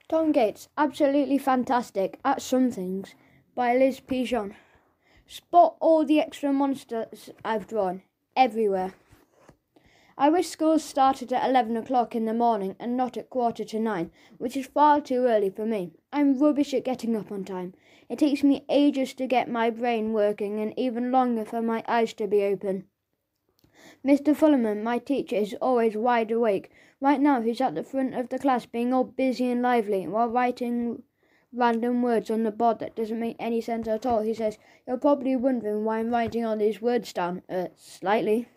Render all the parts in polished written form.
Tom Gates, absolutely fantastic at some things, by Liz Pigeon. Spot all the extra monsters I've drawn, everywhere. I wish school started at 11 o'clock in the morning and not at 8:45, which is far too early for me. I'm rubbish at getting up on time. It takes me ages to get my brain working and even longer for my eyes to be open. Mr. Fullerman, my teacher, is always wide awake. Right now he's at the front of the class being all busy and lively while writing random words on the board that doesn't make any sense at all. He says, "You're probably wondering why I'm writing all these words down." Slightly.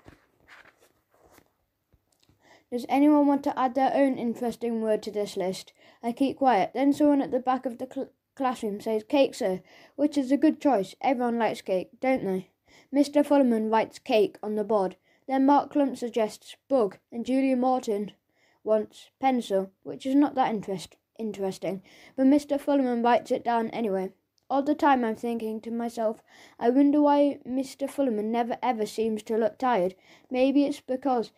Does anyone want to add their own interesting word to this list? I keep quiet. Then someone at the back of the classroom says, "Cake, sir," which is a good choice. Everyone likes cake, don't they? Mr. Fullerman writes cake on the board. Then Mark Clump suggests bug, and Julia Morton wants pencil, which is not that interesting, but Mr. Fullerman writes it down anyway. All the time I'm thinking to myself, I wonder why Mr. Fullerman never ever seems to look tired. Maybe it's because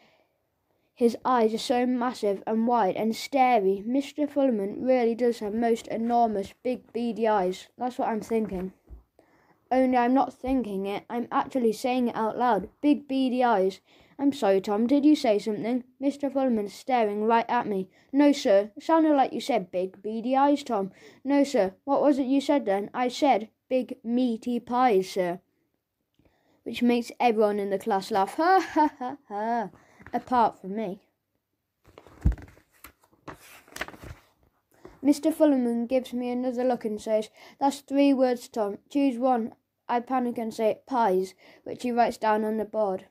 his eyes are so massive and wide and starey. Mr. Fullerman really does have most enormous, big, beady eyes. That's what I'm thinking. Only I'm not thinking it, I'm actually saying it out loud. Big, beady eyes. I'm sorry, Tom, did you say something? Mr. Fullerman's staring right at me. No, sir. It sounded like you said big, beady eyes, Tom. No, sir. What was it you said then? I said big, meaty pies, sir. Which makes everyone in the class laugh. Ha, ha, ha, ha. Apart from me. Mr. Fullerman gives me another look and says, "That's 3 words, Tom. Choose one." I panic and say, "Pies," which he writes down on the board.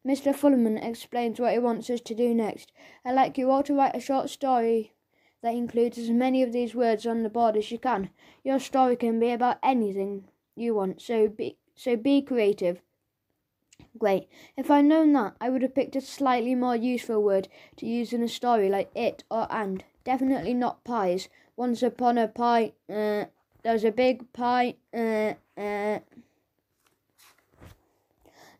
Mr. Fullerman explains what he wants us to do next. "I'd like you all to write a short story that includes as many of these words on the board as you can. Your story can be about anything you want, so be creative." Great. If I'd known that, I would have picked a slightly more useful word to use in a story like it or and. Definitely not pies. Once upon a pie, there was a big pie,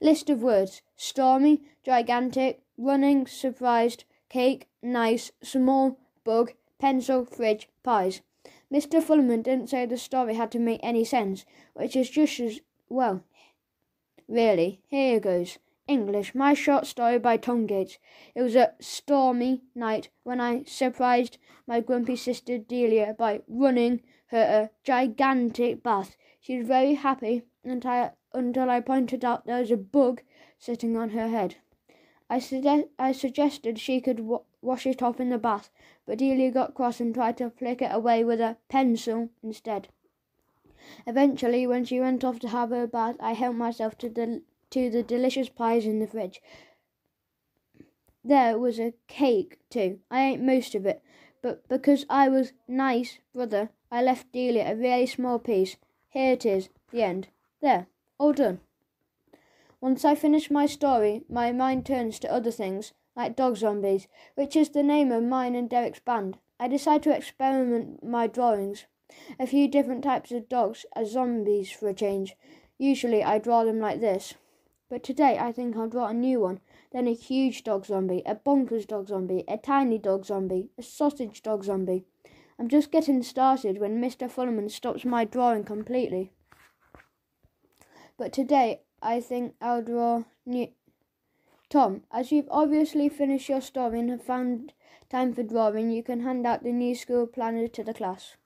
List of words: stormy, gigantic, running, surprised, cake, nice, small, bug, pencil, fridge, pies. Mr. Fullerman didn't say the story had to make any sense, which is just as well. Really, here goes. English, my short story by Tom Gates. It was a stormy night when I surprised my grumpy sister Delia by running her a gigantic bath. She was very happy until I pointed out there was a bug sitting on her head. I suggested she could wash it off in the bath, but Delia got cross and tried to flick it away with a pencil instead. Eventually, when she went off to have her bath, I helped myself to the delicious pies in the fridge. There was a cake too. I ate most of it, but because I was nice, brother, I left Delia a really small piece. Here it is, the end. There, all done. Once I finish my story, my mind turns to other things, like dog zombies, which is the name of mine and Derek's band. I decide to experiment my drawings. A few different types of dogs as zombies for a change. Usually I draw them like this. But today I think I'll draw a new one. Then a huge dog zombie, a bonkers dog zombie, a tiny dog zombie, a sausage dog zombie. I'm just getting started when Mr. Fullerman stops my drawing completely. But today I think I'll draw new. Tom, as you've obviously finished your story and have found time for drawing, you can hand out the new school planner to the class.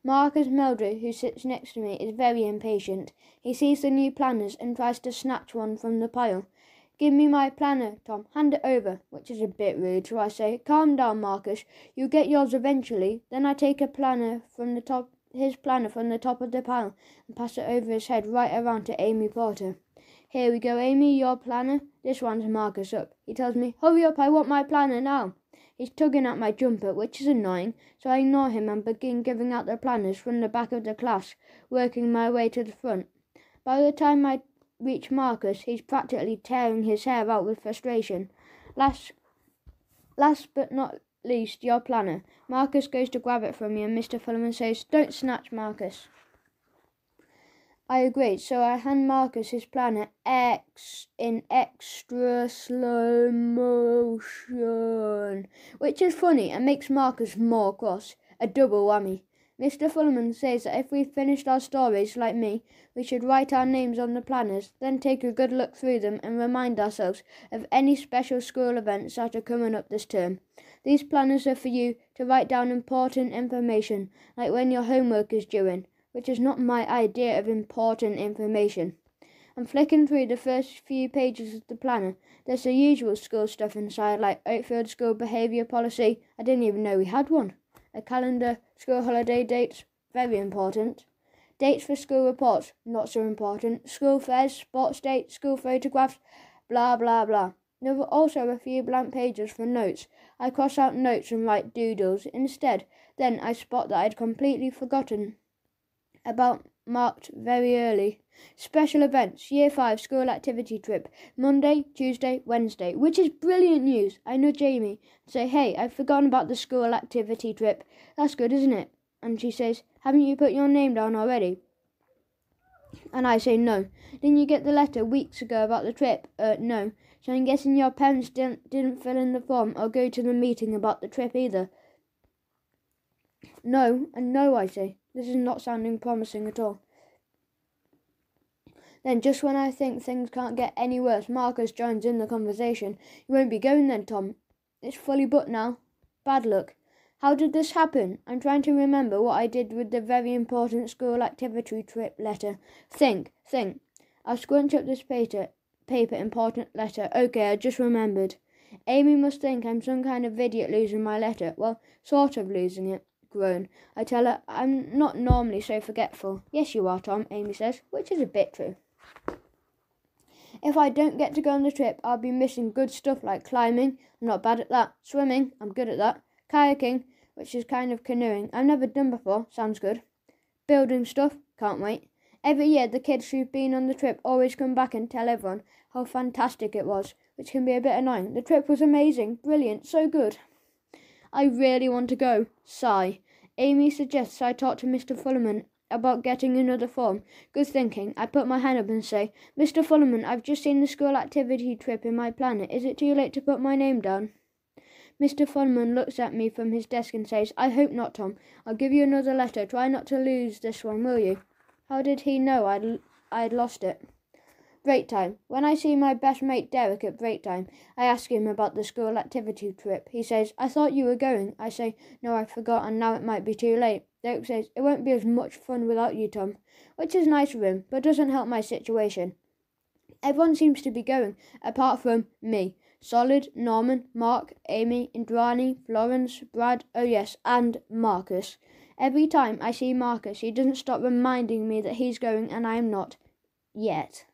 Marcus Meldrew, who sits next to me, is very impatient. He sees the new planners and tries to snatch one from the pile. "Give me my planner, Tom. Hand it over," which is a bit rude, so I say, "Calm down, Marcus. You'll get yours eventually." Then I take his planner from the top of the pile and pass it over his head right around to Amy Porter. "Here we go, Amy, your planner." This winds Marcus up. He tells me, "Hurry up, I want my planner now." He's tugging at my jumper, which is annoying, so I ignore him and begin giving out the planners from the back of the class, working my way to the front. By the time I reach Marcus, he's practically tearing his hair out with frustration. Last but not least, your planner. Marcus goes to grab it from me and Mr. Fullerman says, "Don't snatch, Marcus." I agreed, so I hand Marcus his planner in extra slow motion, which is funny and makes Marcus more cross. A double whammy. Mr. Fullerman says that if we finished our stories like me, we should write our names on the planners, then take a good look through them and remind ourselves of any special school events that are coming up this term. These planners are for you to write down important information, like when your homework is due in, which is not my idea of important information. I'm flicking through the first few pages of the planner. There's the usual school stuff inside, like Oakfield School Behaviour Policy. I didn't even know we had one. A calendar, school holiday dates, very important. Dates for school reports, not so important. School fairs, sports dates, school photographs, blah blah blah. There were also a few blank pages for notes. I cross out notes and write doodles instead. Then I spot that I'd completely forgotten about marked very early. Special events, Year 5 school activity trip, Monday, Tuesday, Wednesday, which is brilliant news. I nudge Amy and say, hey, I've forgotten about the school activity trip. That's good, isn't it? And she says, haven't you put your name down already? And I say, no. Didn't you get the letter weeks ago about the trip? No. So I'm guessing your parents didn't fill in the form or go to the meeting about the trip either. No, and no, I say. This is not sounding promising at all. Then, just when I think things can't get any worse, Marcus joins in the conversation. You won't be going then, Tom. It's fully booked now. Bad luck. How did this happen? I'm trying to remember what I did with the very important school activity trip letter. Think. I'll scrunch up this paper, important letter. Okay, I just remembered. Amy must think I'm some kind of idiot losing my letter. Well, sort of losing it. Groan. I tell her I'm not normally so forgetful. Yes, you are, Tom, Amy says, which is a bit true. If I don't get to go on the trip, I'll be missing good stuff like climbing. I'm not bad at that. Swimming. I'm good at that. Kayaking, which is kind of canoeing. I've never done before. Sounds good. Building stuff. Can't wait. Every year, the kids who've been on the trip always come back and tell everyone how fantastic it was, which can be a bit annoying. The trip was amazing. Brilliant. So good. I really want to go. Sigh. Amy suggests I talk to Mr. Fullerman about getting another form. Good thinking. I put my hand up and say, Mr. Fullerman, I've just seen the school activity trip in my planner. Is it too late to put my name down? Mr. Fullerman looks at me from his desk and says, I hope not, Tom. I'll give you another letter. Try not to lose this one, will you? How did he know I'd lost it? Break time. When I see my best mate Derek at break time, I ask him about the school activity trip. He says, I thought you were going. I say, no, I forgot and now it might be too late. Derek says, it won't be as much fun without you, Tom, which is nice of him, but doesn't help my situation. Everyone seems to be going, apart from me. Solid, Norman, Mark, Amy, Indrani, Florence, Brad, oh yes, and Marcus. Every time I see Marcus, he doesn't stop reminding me that he's going and I'm not. Yet.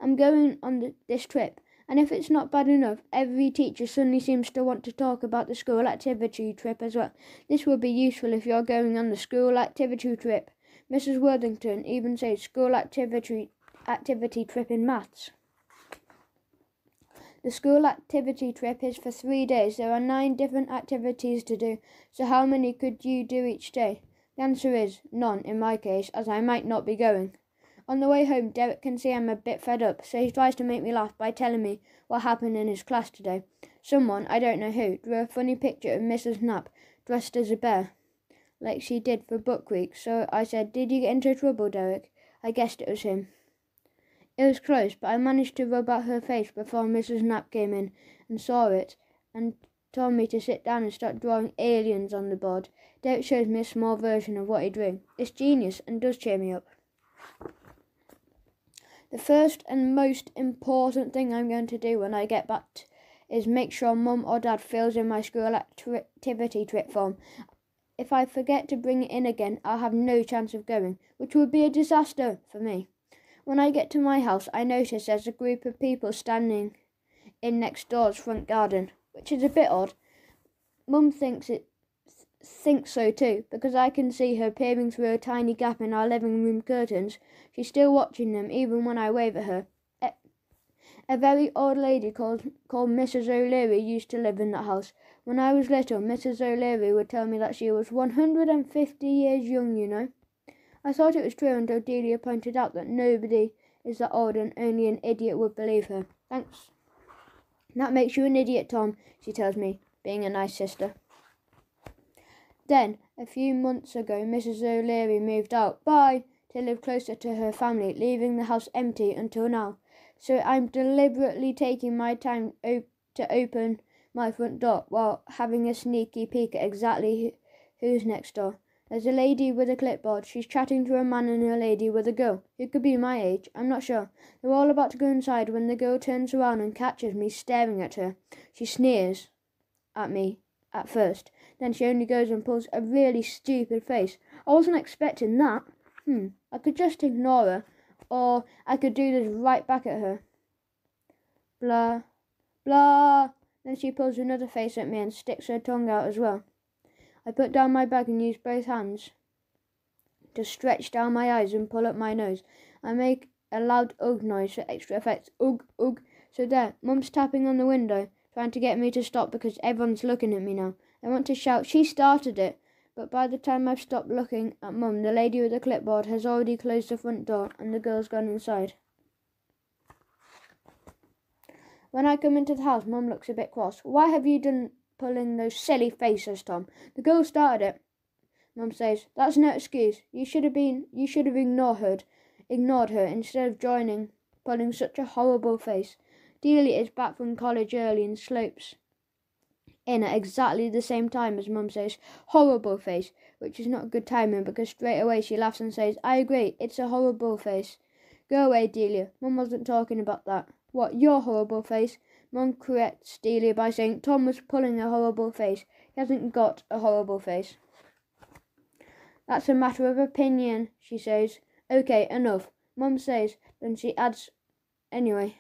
I'm going on this trip, and if it's not bad enough, every teacher suddenly seems to want to talk about the school activity trip as well. This would be useful if you're going on the school activity trip. Mrs. Worthington even says school activity trip in maths. The school activity trip is for 3 days. There are 9 different activities to do, so how many could you do each day? The answer is none in my case, as I might not be going. On the way home, Derek can see I'm a bit fed up, so he tries to make me laugh by telling me what happened in his class today. Someone, I don't know who, drew a funny picture of Mrs. Knapp dressed as a bear, like she did for book week, so I said, did you get into trouble, Derek? I guessed it was him. It was close, but I managed to rub out her face before Mrs. Knapp came in and saw it, and told me to sit down and start drawing aliens on the board. Derek shows me a small version of what he drew. It's genius and does cheer me up. The first and most important thing I'm going to do when I get back is make sure Mum or Dad fills in my school activity trip form. If I forget to bring it in again, I'll have no chance of going, which would be a disaster for me. When I get to my house, I notice there's a group of people standing in next door's front garden, which is a bit odd. Mum thinks so too, because I can see her peering through a tiny gap in our living room curtains. She's still watching them, even when I wave at her. A very old lady called Mrs. O'Leary used to live in that house. When I was little, Mrs. O'Leary would tell me that she was 150 years young, you know. I thought it was true until Delia pointed out that nobody is that old and only an idiot would believe her. Thanks. That makes you an idiot, Tom, she tells me, being a nice sister. Then, a few months ago, Mrs. O'Leary moved out. Bye! To live closer to her family, leaving the house empty until now. So I'm deliberately taking my time to open my front door while having a sneaky peek at exactly who's next door. There's a lady with a clipboard. She's chatting to a man and a lady with a girl, who could be my age. I'm not sure. They're all about to go inside when the girl turns around and catches me staring at her. She sneers at me at first. Then she only goes and pulls a really stupid face. I wasn't expecting that. I could just ignore her, or I could do this right back at her. Blah, blah. Then she pulls another face at me and sticks her tongue out as well. I put down my bag and use both hands to stretch down my eyes and pull up my nose. I make a loud ugh noise for extra effect. Ugh, ugh. So there, Mum's tapping on the window, trying to get me to stop because everyone's looking at me now. I want to shout, she started it. But by the time I've stopped looking at Mum, the lady with the clipboard has already closed the front door and the girl's gone inside. When I come into the house, Mum looks a bit cross. Why have you done pulling those silly faces, Tom? The girl started it. Mum says, that's no excuse. You should have ignored her instead of pulling such a horrible face. Delia is back from college early and slopes in at exactly the same time as Mum says, horrible face, which is not good timing because straight away she laughs and says, I agree, it's a horrible face. Go away, Delia. Mum wasn't talking about that. What, your horrible face? Mum corrects Delia by saying Tom was pulling a horrible face. He hasn't got a horrible face. That's a matter of opinion, she says. Okay, enough. Mum says, then she adds, anyway.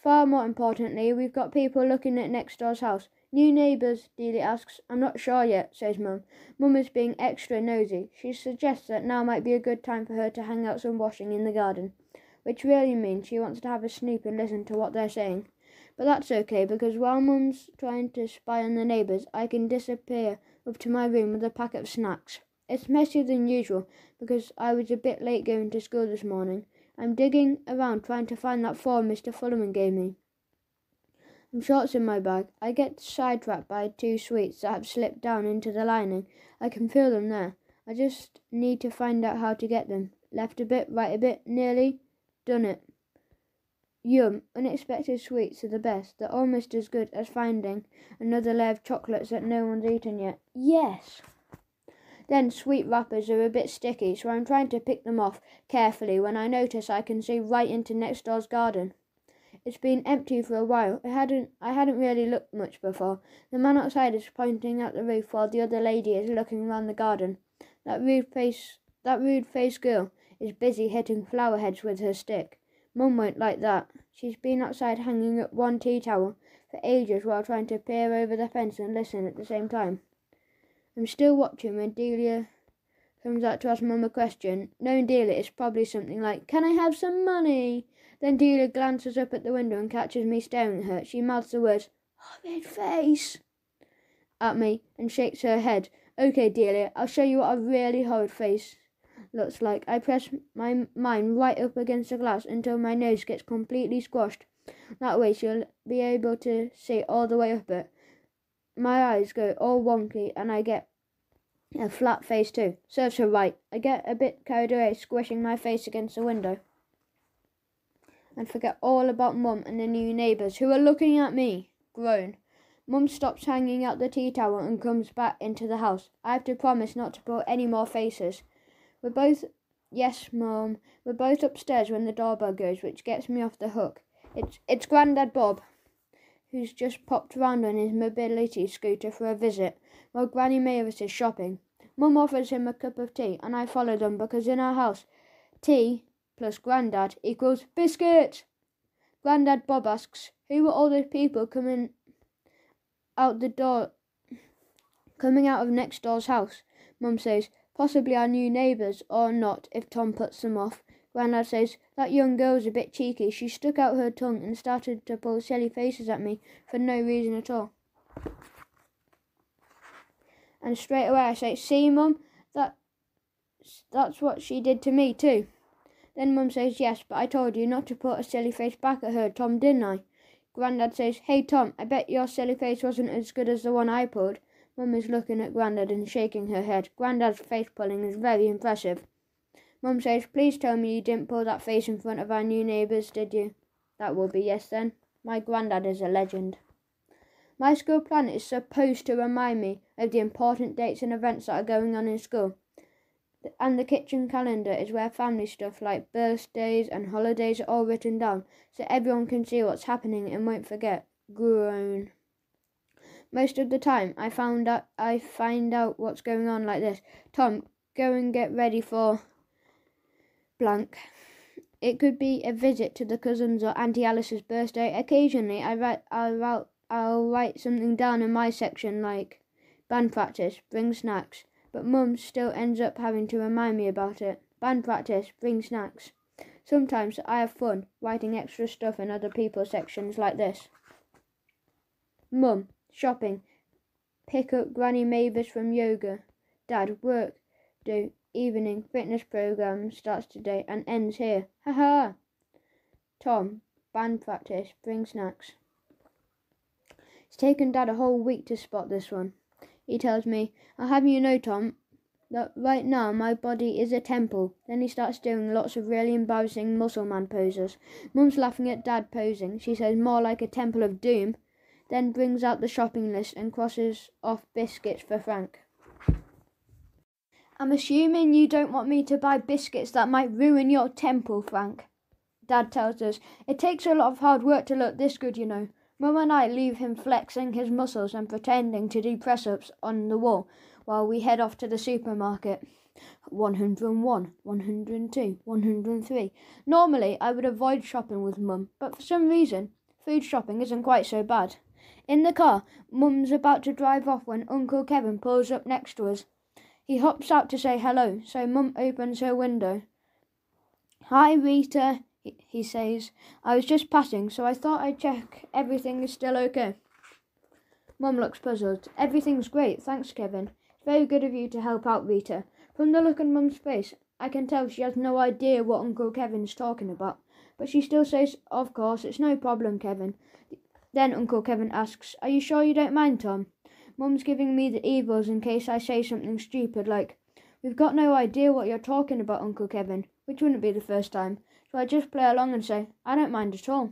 Far more importantly, we've got people looking at next door's house. New neighbours, Delia asks. I'm not sure yet, says Mum. Mum is being extra nosy. She suggests that now might be a good time for her to hang out some washing in the garden, which really means she wants to have a snoop and listen to what they're saying. But that's okay, because while Mum's trying to spy on the neighbours, I can disappear up to my room with a packet of snacks. It's messier than usual, because I was a bit late going to school this morning. I'm digging around trying to find that form Mr. Fullerman gave me. Some shorts in my bag. I get sidetracked by 2 sweets that have slipped down into the lining. I can feel them there. I just need to find out how to get them. Left a bit, right a bit, nearly. Done it. Yum, unexpected sweets are the best. They're almost as good as finding another layer of chocolates that no one's eaten yet. Yes! Then sweet wrappers are a bit sticky, so I'm trying to pick them off carefully when I notice I can see right into next door's garden. It's been empty for a while. I hadn't really looked much before. The man outside is pointing at the roof while the other lady is looking round the garden. That rude-faced girl is busy hitting flower heads with her stick. Mum won't like that. She's been outside hanging up one tea towel for ages while trying to peer over the fence and listen at the same time. I'm still watching when Delia comes out to ask Mum a question. Knowing Delia, it's probably something like, can I have some money? Then Delia glances up at the window and catches me staring at her. She mouths the words, horrid face, at me and shakes her head. Okay, Delia, I'll show you what a really horrid face looks like. I press mine right up against the glass until my nose gets completely squashed. That way she'll be able to see all the way up it. My eyes go all wonky and I get a flat face too. Serves her right. I get a bit carried away, squishing my face against the window, and forget all about Mum and the new neighbours who are looking at me. Groan. Mum stops hanging out the tea towel and comes back into the house. I have to promise not to pull any more faces. Yes, Mum. We're both upstairs when the doorbell goes, which gets me off the hook. It's Grandad Bob, who's just popped round on his mobility scooter for a visit, while Granny Mavis is shopping. Mum offers him a cup of tea, and I follow them because in our house, tea plus Grandad equals biscuit. Grandad Bob asks, who were all those people coming out of next door's house? Mum says, possibly our new neighbours, or not, if Tom puts them off. Grandad says, that young girl's a bit cheeky. She stuck out her tongue and started to pull silly faces at me for no reason at all. And straight away I say, see, Mum, That's what she did to me too. Then Mum says, yes, but I told you not to put a silly face back at her, Tom, didn't I? Grandad says, hey Tom, I bet your silly face wasn't as good as the one I pulled. Mum is looking at Grandad and shaking her head. Grandad's face pulling is very impressive. Mum says, please tell me you didn't pull that face in front of our new neighbours, did you? That will be yes then. My Grandad is a legend. My school planner is supposed to remind me of the important dates and events that are going on in school. And the kitchen calendar is where family stuff like birthdays and holidays are all written down, so everyone can see what's happening and won't forget. Groan. Most of the time, I find out what's going on like this. Tom, go and get ready for blank. It could be a visit to the cousins or Auntie Alice's birthday. Occasionally, I'll write something down in my section like band practice, bring snacks. But Mum still ends up having to remind me about it. Band practice, bring snacks. Sometimes I have fun writing extra stuff in other people's sections like this. Mum, shopping. Pick up Granny Mavis from yoga. Dad, work. Do. Evening fitness program starts today and ends here. Ha ha. Tom, band practice, bring snacks. It's taken Dad a whole week to spot this one. He tells me, I'll have you know, Tom, that right now my body is a temple. Then he starts doing lots of really embarrassing muscle man poses. Mum's laughing at Dad posing. She says more like a temple of doom. Then brings out the shopping list and crosses off biscuits for Frank. I'm assuming you don't want me to buy biscuits that might ruin your temple, Frank. Dad tells us, it takes a lot of hard work to look this good, you know. Mum and I leave him flexing his muscles and pretending to do press-ups on the wall while we head off to the supermarket. 101, 102, 103. Normally, I would avoid shopping with Mum, but for some reason, food shopping isn't quite so bad. In the car, Mum's about to drive off when Uncle Kevin pulls up next to us. He hops out to say hello, so Mum opens her window. Hi, Rita, he says. I was just passing, so I thought I'd check everything is still okay. Mum looks puzzled. Everything's great, thanks, Kevin. It's very good of you to help out, Rita. From the look on Mum's face, I can tell she has no idea what Uncle Kevin's talking about. But she still says, of course, it's no problem, Kevin. Then Uncle Kevin asks, are you sure you don't mind, Tom? Mum's giving me the evils in case I say something stupid like, we've got no idea what you're talking about, Uncle Kevin, which wouldn't be the first time. So I just play along and say, I don't mind at all.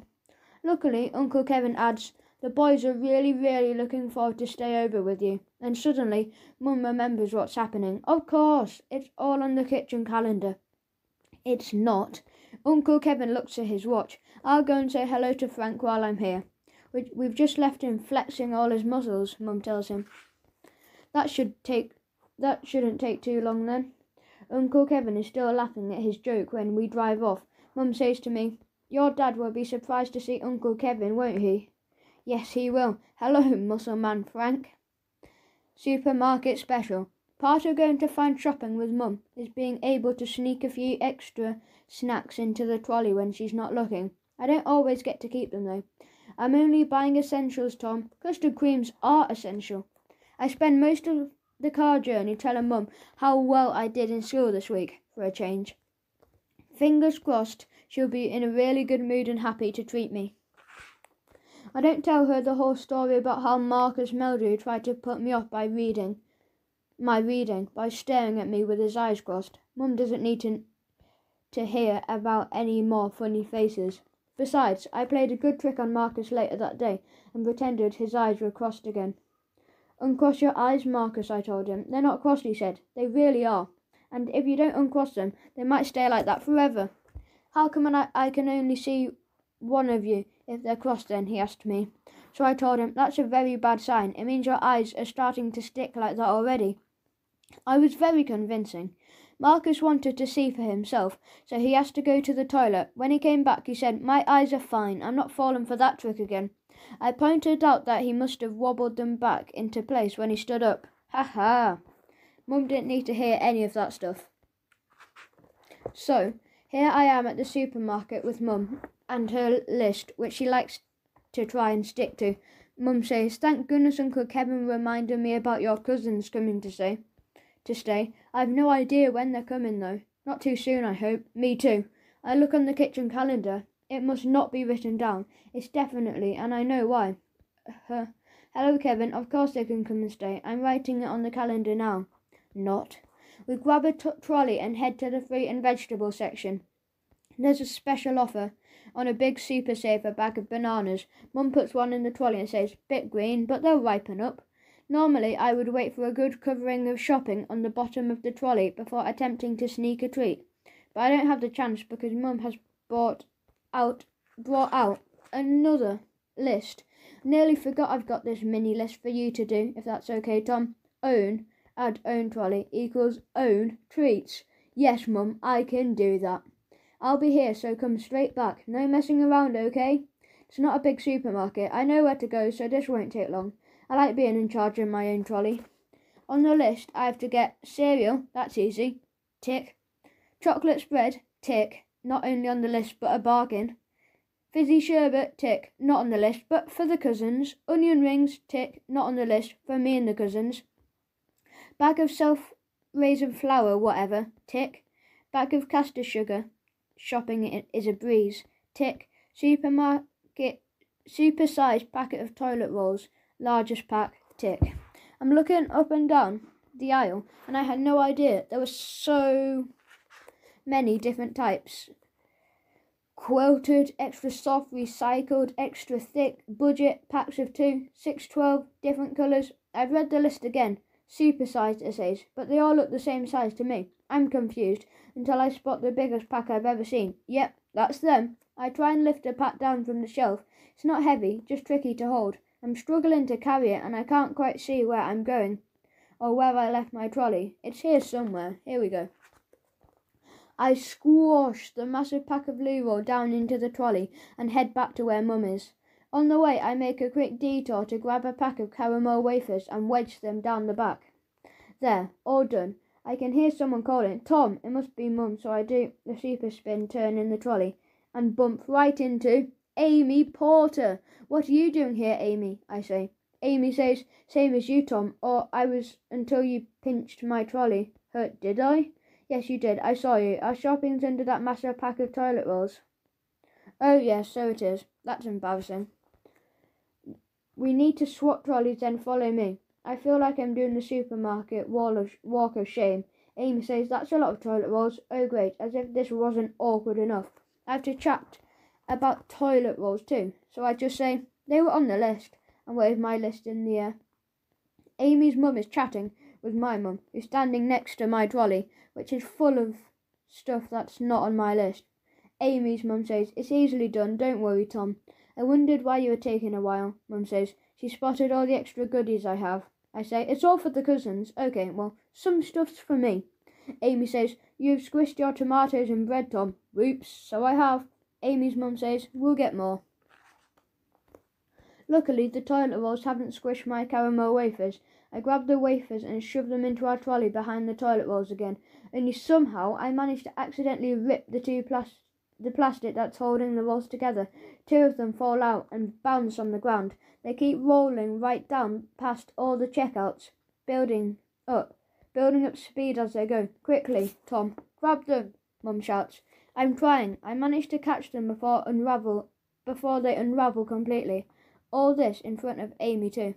Luckily, Uncle Kevin adds, the boys are really, really looking forward to stay over with you. And suddenly, Mum remembers what's happening. Of course, it's all on the kitchen calendar. It's not. Uncle Kevin looks at his watch. I'll go and say hello to Frank while I'm here. We've just left him flexing all his muscles, Mum tells him. That shouldn't take too long then. Uncle Kevin is still laughing at his joke when we drive off. Mum says to me, your dad will be surprised to see Uncle Kevin, won't he? Yes, he will. Hello, muscle man Frank. Supermarket special. Part of going to fine shopping with Mum is being able to sneak a few extra snacks into the trolley when she's not looking. I don't always get to keep them though. I'm only buying essentials, Tom. Custard creams are essential. I spend most of the car journey telling Mum how well I did in school this week, for a change. Fingers crossed she'll be in a really good mood and happy to treat me. I don't tell her the whole story about how Marcus Meldrew tried to put me off by staring at me with his eyes crossed. Mum doesn't need to hear about any more funny faces. Besides, I played a good trick on Marcus later that day and pretended his eyes were crossed again. Uncross your eyes, Marcus, I told him. They're not crossed, he said. They really are. And if you don't uncross them, they might stay like that forever. How come I can only see one of you if they're crossed then, he asked me. So I told him, that's a very bad sign. It means your eyes are starting to stick like that already. I was very convincing. Marcus wanted to see for himself, so he asked to go to the toilet. When he came back, he said, my eyes are fine. I'm not falling for that trick again. I pointed out that he must have wobbled them back into place when he stood up. Ha ha. Mum didn't need to hear any of that stuff. So, here I am at the supermarket with Mum and her list, which she likes to try and stick to. Mum says, thank goodness Uncle Kevin reminded me about your cousins coming to to stay. I've no idea when they're coming, though. Not too soon, I hope. Me too. I look on the kitchen calendar. It must not be written down. It's definitely, and I know why. Hello, Kevin. Of course they can come and stay. I'm writing it on the calendar now. Not. We grab a trolley and head to the fruit and vegetable section. There's a special offer on a big Super Saver bag of bananas. Mum puts one in the trolley and says, "Bit green, but they'll ripen up." Normally, I would wait for a good covering of shopping on the bottom of the trolley before attempting to sneak a treat. But I don't have the chance because Mum has brought out another list. Nearly forgot I've got this mini list for you to do, if that's okay, Tom. Add own trolley equals own treats. Yes, Mum, I can do that. I'll be here, so come straight back. No messing around, okay? It's not a big supermarket. I know where to go, so this won't take long. I like being in charge of my own trolley. On the list, I have to get cereal. That's easy. Tick. Chocolate spread. Tick. Not only on the list, but a bargain. Fizzy sherbet. Tick. Not on the list, but for the cousins. Onion rings. Tick. Not on the list, for me and the cousins. Bag of self-raising flour, whatever. Tick. Bag of castor sugar. Shopping is a breeze. Tick. Super-sized packet of toilet rolls. Largest pack. Tick. I'm looking up and down the aisle, and I had no idea there were so many different types. Quilted, extra soft, recycled, extra thick, budget, packs of 2, 6, 12, different colours. I've read the list again. Super-sized, it says, but they all look the same size to me. I'm confused until I spot the biggest pack I've ever seen. Yep, that's them. I try and lift a pack down from the shelf. It's not heavy, just tricky to hold. I'm struggling to carry it and I can't quite see where I'm going or where I left my trolley. It's here somewhere. Here we go. I squash the massive pack of loo roll down into the trolley and head back to where Mum is. On the way, I make a quick detour to grab a pack of caramel wafers and wedge them down the back. There, all done. I can hear someone calling, "Tom!" It must be Mum, so I do the super spin turn in the trolley and bump right into Amy Porter. "What are you doing here, Amy?" I say. Amy says, "Same as you, Tom, or I was until you pinched my trolley." "Hurt, did I?" "Yes, you did. I saw you. Our shopping's under that massive pack of toilet rolls." "Oh, yes, so it is. That's embarrassing. We need to swap trolleys, then follow me." I feel like I'm doing the supermarket walk of shame. Amy says, "That's a lot of toilet rolls." Oh, great, as if this wasn't awkward enough. I have to chat about toilet rolls too, so I just say, "They were on the list," and wave my list in the air. Amy's mum is chatting with my mum, who's standing next to my trolley, which is full of stuff that's not on my list. Amy's mum says, "It's easily done, don't worry, Tom." "I wondered why you were taking a while," Mum says. "She spotted all the extra goodies I have." I say, "It's all for the cousins." "Okay, well, some stuff's for me." Amy says, "You've squished your tomatoes in bread, Tom." "Whoops, so I have." Amy's mum says, "We'll get more." Luckily, the toilet rolls haven't squished my caramel wafers. I grab the wafers and shove them into our trolley behind the toilet rolls again. Only somehow I managed to accidentally rip the plastic that's holding the rolls together. 2 of them fall out and bounce on the ground. They keep rolling right down past all the checkouts, building up speed as they go. "Quickly, Tom, grab them," Mum shouts. I'm trying. I manage to catch them before they unravel completely. All this in front of Amy too.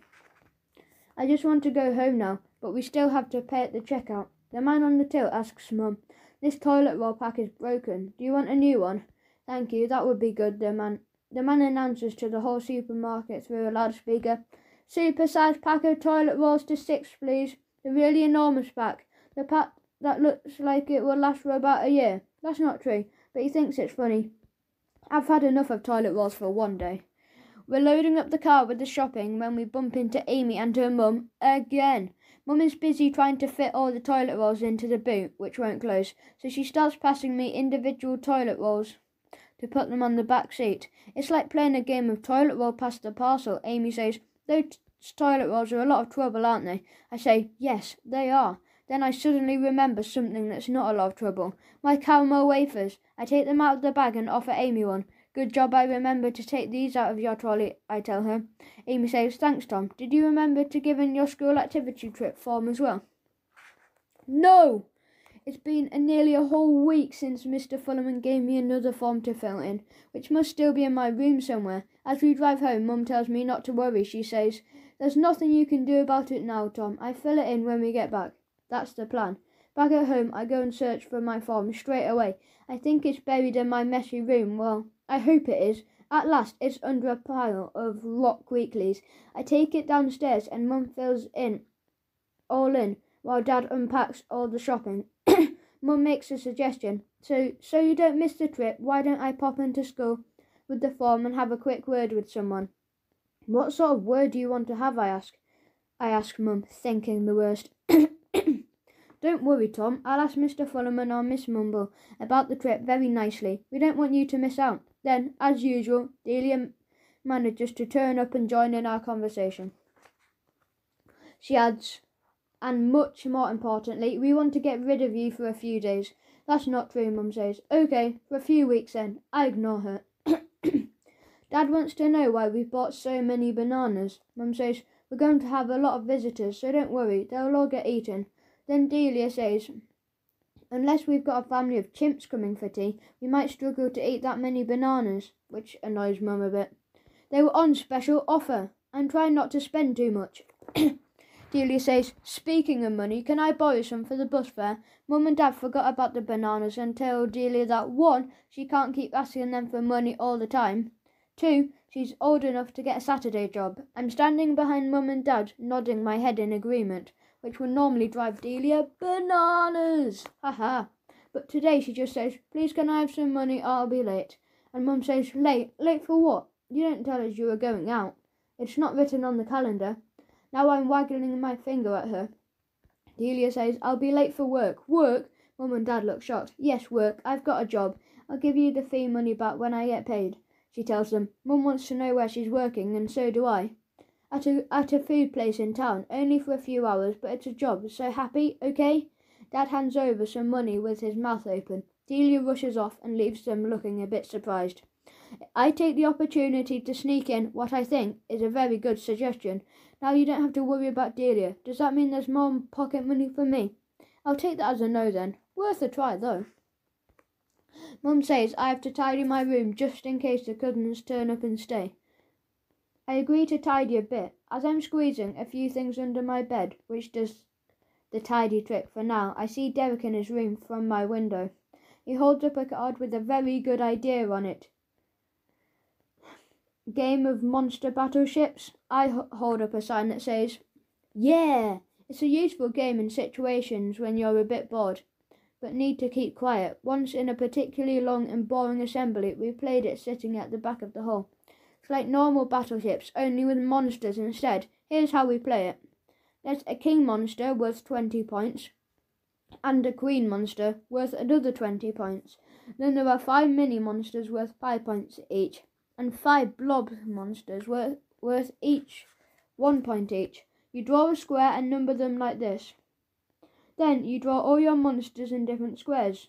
I just want to go home now, but we still have to pay at the checkout. The man on the till asks Mum, "This toilet roll pack is broken. Do you want a new one?" "Thank you, that would be good," the man announces to the whole supermarket through a loudspeaker. "Super-sized pack of toilet rolls to 6, please. The really enormous pack. The pack that looks like it will last for about a year." That's not true, but he thinks it's funny. I've had enough of toilet rolls for one day. We're loading up the car with the shopping when we bump into Amy and her mum again. Mum is busy trying to fit all the toilet rolls into the boot, which won't close, so she starts passing me individual toilet rolls to put them on the back seat. It's like playing a game of toilet roll past the parcel. Amy says, "Those toilet rolls are a lot of trouble, aren't they?" I say, "Yes, they are." Then I suddenly remember something that's not a lot of trouble. My caramel wafers. I take them out of the bag and offer Amy one. "Good job I remembered to take these out of your trolley," I tell her. Amy says, "Thanks, Tom. Did you remember to give in your school activity trip form as well?" No! It's been nearly a whole week since Mr. Fullerman gave me another form to fill in, which must still be in my room somewhere. As we drive home, Mum tells me not to worry. She says, "There's nothing you can do about it now, Tom. I fill it in when we get back." That's the plan. Back at home, I go and search for my form straight away. I think it's buried in my messy room. Well, I hope it is. At last, it's under a pile of rock weeklies. I take it downstairs and Mum fills in, all in, while Dad unpacks all the shopping. Mum makes a suggestion. So you don't miss the trip, why don't I pop into school with the form and have a quick word with someone? What sort of word do you want to have, I ask Mum, thinking the worst. Don't worry, Tom. I'll ask Mr. Fullerman or Miss Mumble about the trip very nicely. We don't want you to miss out. Then, as usual, Delia manages to turn up and join in our conversation. She adds, "And much more importantly, we want to get rid of you for a few days." "That's not true," Mum says. "Okay, for a few weeks then." I ignore her. Dad wants to know why we've bought so many bananas. Mum says, "We're going to have a lot of visitors, so don't worry, they'll all get eaten." Then Delia says, "Unless we've got a family of chimps coming for tea, we might struggle to eat that many bananas," which annoys Mum a bit. "They were on special offer. I'm trying not to spend too much." Delia says, "Speaking of money, can I borrow some for the bus fare?" Mum and Dad forgot about the bananas and tell Delia that 1, she can't keep asking them for money all the time. 2, she's old enough to get a Saturday job. I'm standing behind Mum and Dad, nodding my head in agreement, which would normally drive Delia bananas. Haha. But today she just says, "Please can I have some money, I'll be late." And Mum says, "Late? Late for what? You didn't tell us you were going out. It's not written on the calendar." Now I'm waggling my finger at her. Delia says, "I'll be late for work." "Work?" Mum and Dad look shocked. "Yes, work. I've got a job. I'll give you the fee money back when I get paid," she tells them. Mum wants to know where she's working, and so do I. At a food place in town, only for a few hours, but it's a job. So happy, okay? Dad hands over some money with his mouth open. Delia rushes off and leaves them looking a bit surprised. I take the opportunity to sneak in what I think is a very good suggestion. Now you don't have to worry about Delia. Does that mean there's more pocket money for me? I'll take that as a no then. Worth a try though. Mum says I have to tidy my room just in case the cousins turn up and stay. I agree to tidy a bit. As I'm squeezing a few things under my bed, which does the tidy trick for now, I see Derek in his room from my window. He holds up a card with a very good idea on it. Game of monster battleships. I hold up a sign that says, "Yeah, it's a useful game in situations when you're a bit bored, but need to keep quiet. Once in a particularly long and boring assembly, we played it sitting at the back of the hall. It's like normal battleships, only with monsters instead. Here's how we play it. There's a king monster worth 20 points, and a queen monster worth another 20 points. Then there are 5 mini monsters worth 5 points each, and 5 blob monsters worth each 1 point each. You draw a square and number them like this. Then you draw all your monsters in different squares.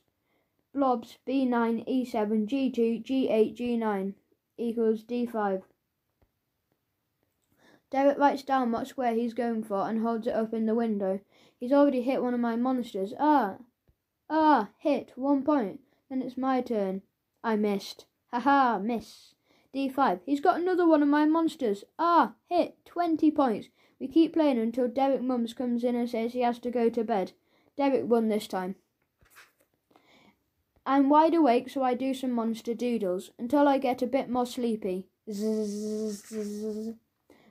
Blobs B9, E7, G2, G8, G9 equals D5. Derek writes down what square he's going for and holds it up in the window. He's already hit one of my monsters. Hit, 1 point. Then it's my turn. I missed. Haha, miss. D5. He's got another one of my monsters. Hit, 20 points. We keep playing until Derek Mums comes in and says he has to go to bed. Derek won this time. I'm wide awake, so I do some monster doodles until I get a bit more sleepy. Zzz.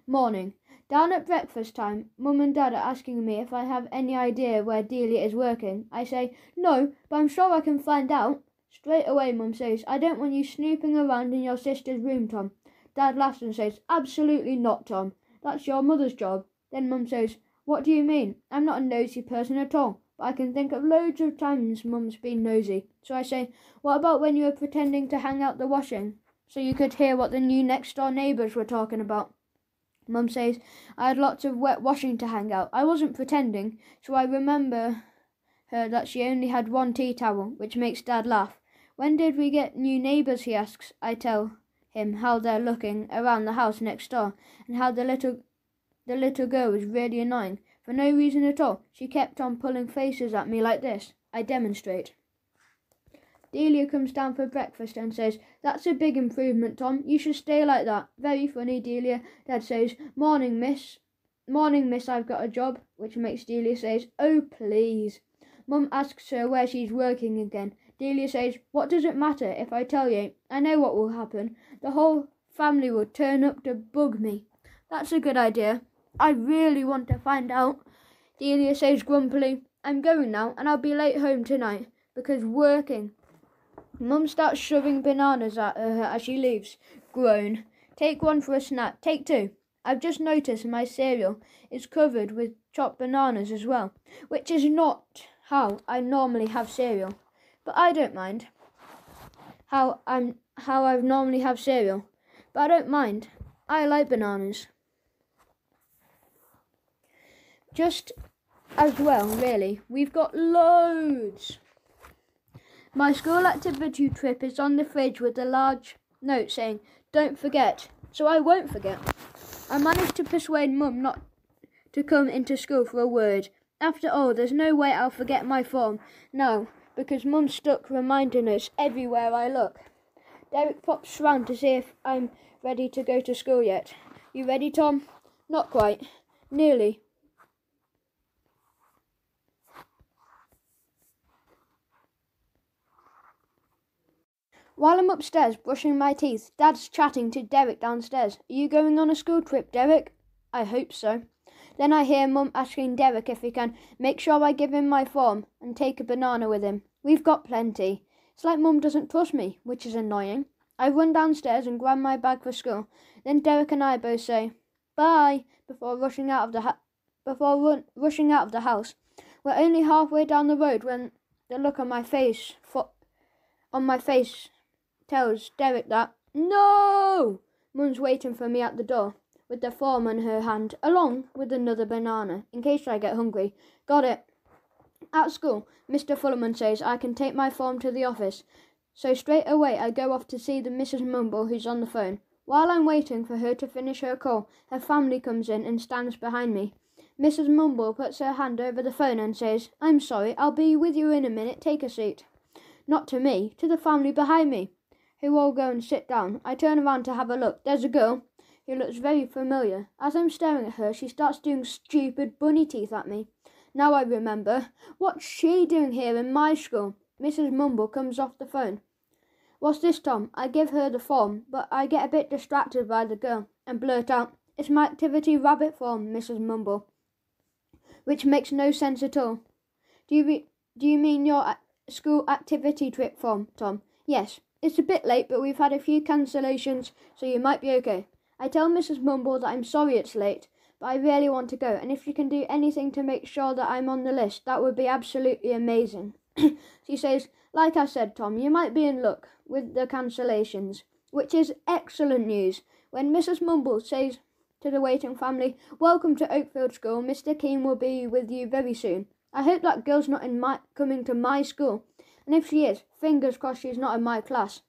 Morning. Down at breakfast time, Mum and Dad are asking me if I have any idea where Delia is working. I say, "No, but I'm sure I can find out." Straight away, Mum says, "I don't want you snooping around in your sister's room, Tom." Dad laughs and says, "Absolutely not, Tom. That's your mother's job." Then Mum says, "What do you mean? I'm not a nosy person at all, but I can think of loads of times Mum's been nosy." So I say, "What about when you were pretending to hang out the washing so you could hear what the new next-door neighbours were talking about?" Mum says, "I had lots of wet washing to hang out. I wasn't pretending." So I remember her that she only had one tea towel, which makes Dad laugh. "When did we get new neighbours?" he asks. I tell him how they're looking around the house next door and how the little girl was really annoying. For no reason at all. She kept on pulling faces at me like this. I demonstrate. Delia comes down for breakfast and says, "That's a big improvement, Tom. You should stay like that." "Very funny, Delia." Dad says, "Morning, miss. Morning, miss, I've got a job," which makes Delia says, "Oh, please." Mum asks her where she's working again. Delia says, "What does it matter if I tell you? I know what will happen. The whole family will turn up to bug me." "That's a good idea. I really want to find out." Delia says grumpily, "I'm going now and I'll be late home tonight because working." Mum starts shoving bananas at her as she leaves. Groan. "Take one for a snack. Take two. I've just noticed my cereal is covered with chopped bananas as well, which is not how I normally have cereal. But I don't mind. How I normally have cereal. But I don't mind. I like bananas." Just as well, really. We've got loads. My school activity trip is on the fridge with a large note saying, "Don't forget." So I won't forget. I managed to persuade Mum not to come into school for a word. After all, there's no way I'll forget my form. No, because Mum stuck reminder notes everywhere I look. Derek pops round to see if I'm ready to go to school yet. "You ready, Tom?" "Not quite. Nearly." While I'm upstairs brushing my teeth, Dad's chatting to Derek downstairs. "Are you going on a school trip, Derek?" "I hope so." Then I hear Mum asking Derek if he can make sure I give him my form and take a banana with him. We've got plenty. It's like Mum doesn't trust me, which is annoying. I run downstairs and grab my bag for school. Then Derek and I both say bye before rushing out of the house. We're only halfway down the road when the look on my face tells Derek that, "No!" Mum's waiting for me at the door with the form in her hand, along with another banana, in case I get hungry. Got it. At school, Mr. Fullerman says I can take my form to the office. So straight away I go off to see the Mrs. Mumble who's on the phone. While I'm waiting for her to finish her call, her family comes in and stands behind me. Mrs. Mumble puts her hand over the phone and says, "I'm sorry, I'll be with you in a minute. Take a seat." Not to me, to the family behind me, who all go and sit down. I turn around to have a look. There's a girl who looks very familiar. As I'm staring at her, she starts doing stupid bunny teeth at me. Now I remember. What's she doing here in my school? Mrs. Mumble comes off the phone. "What's this, Tom?" I give her the form, but I get a bit distracted by the girl and blurt out, "It's my activity rabbit form, Mrs. Mumble," which makes no sense at all. Do you mean your school activity trip form, Tom?" "Yes. It's a bit late, but we've had a few cancellations, so you might be okay." I tell Mrs. Mumble that I'm sorry it's late, but I really want to go, and if she can do anything to make sure that I'm on the list, that would be absolutely amazing. She says, "Like I said, Tom, you might be in luck with the cancellations," which is excellent news. When Mrs. Mumble says to the waiting family, "Welcome to Oakfield School. Mr. Keene will be with you very soon. I hope that girl's not coming to my school. And if she is, fingers crossed she's not in my class."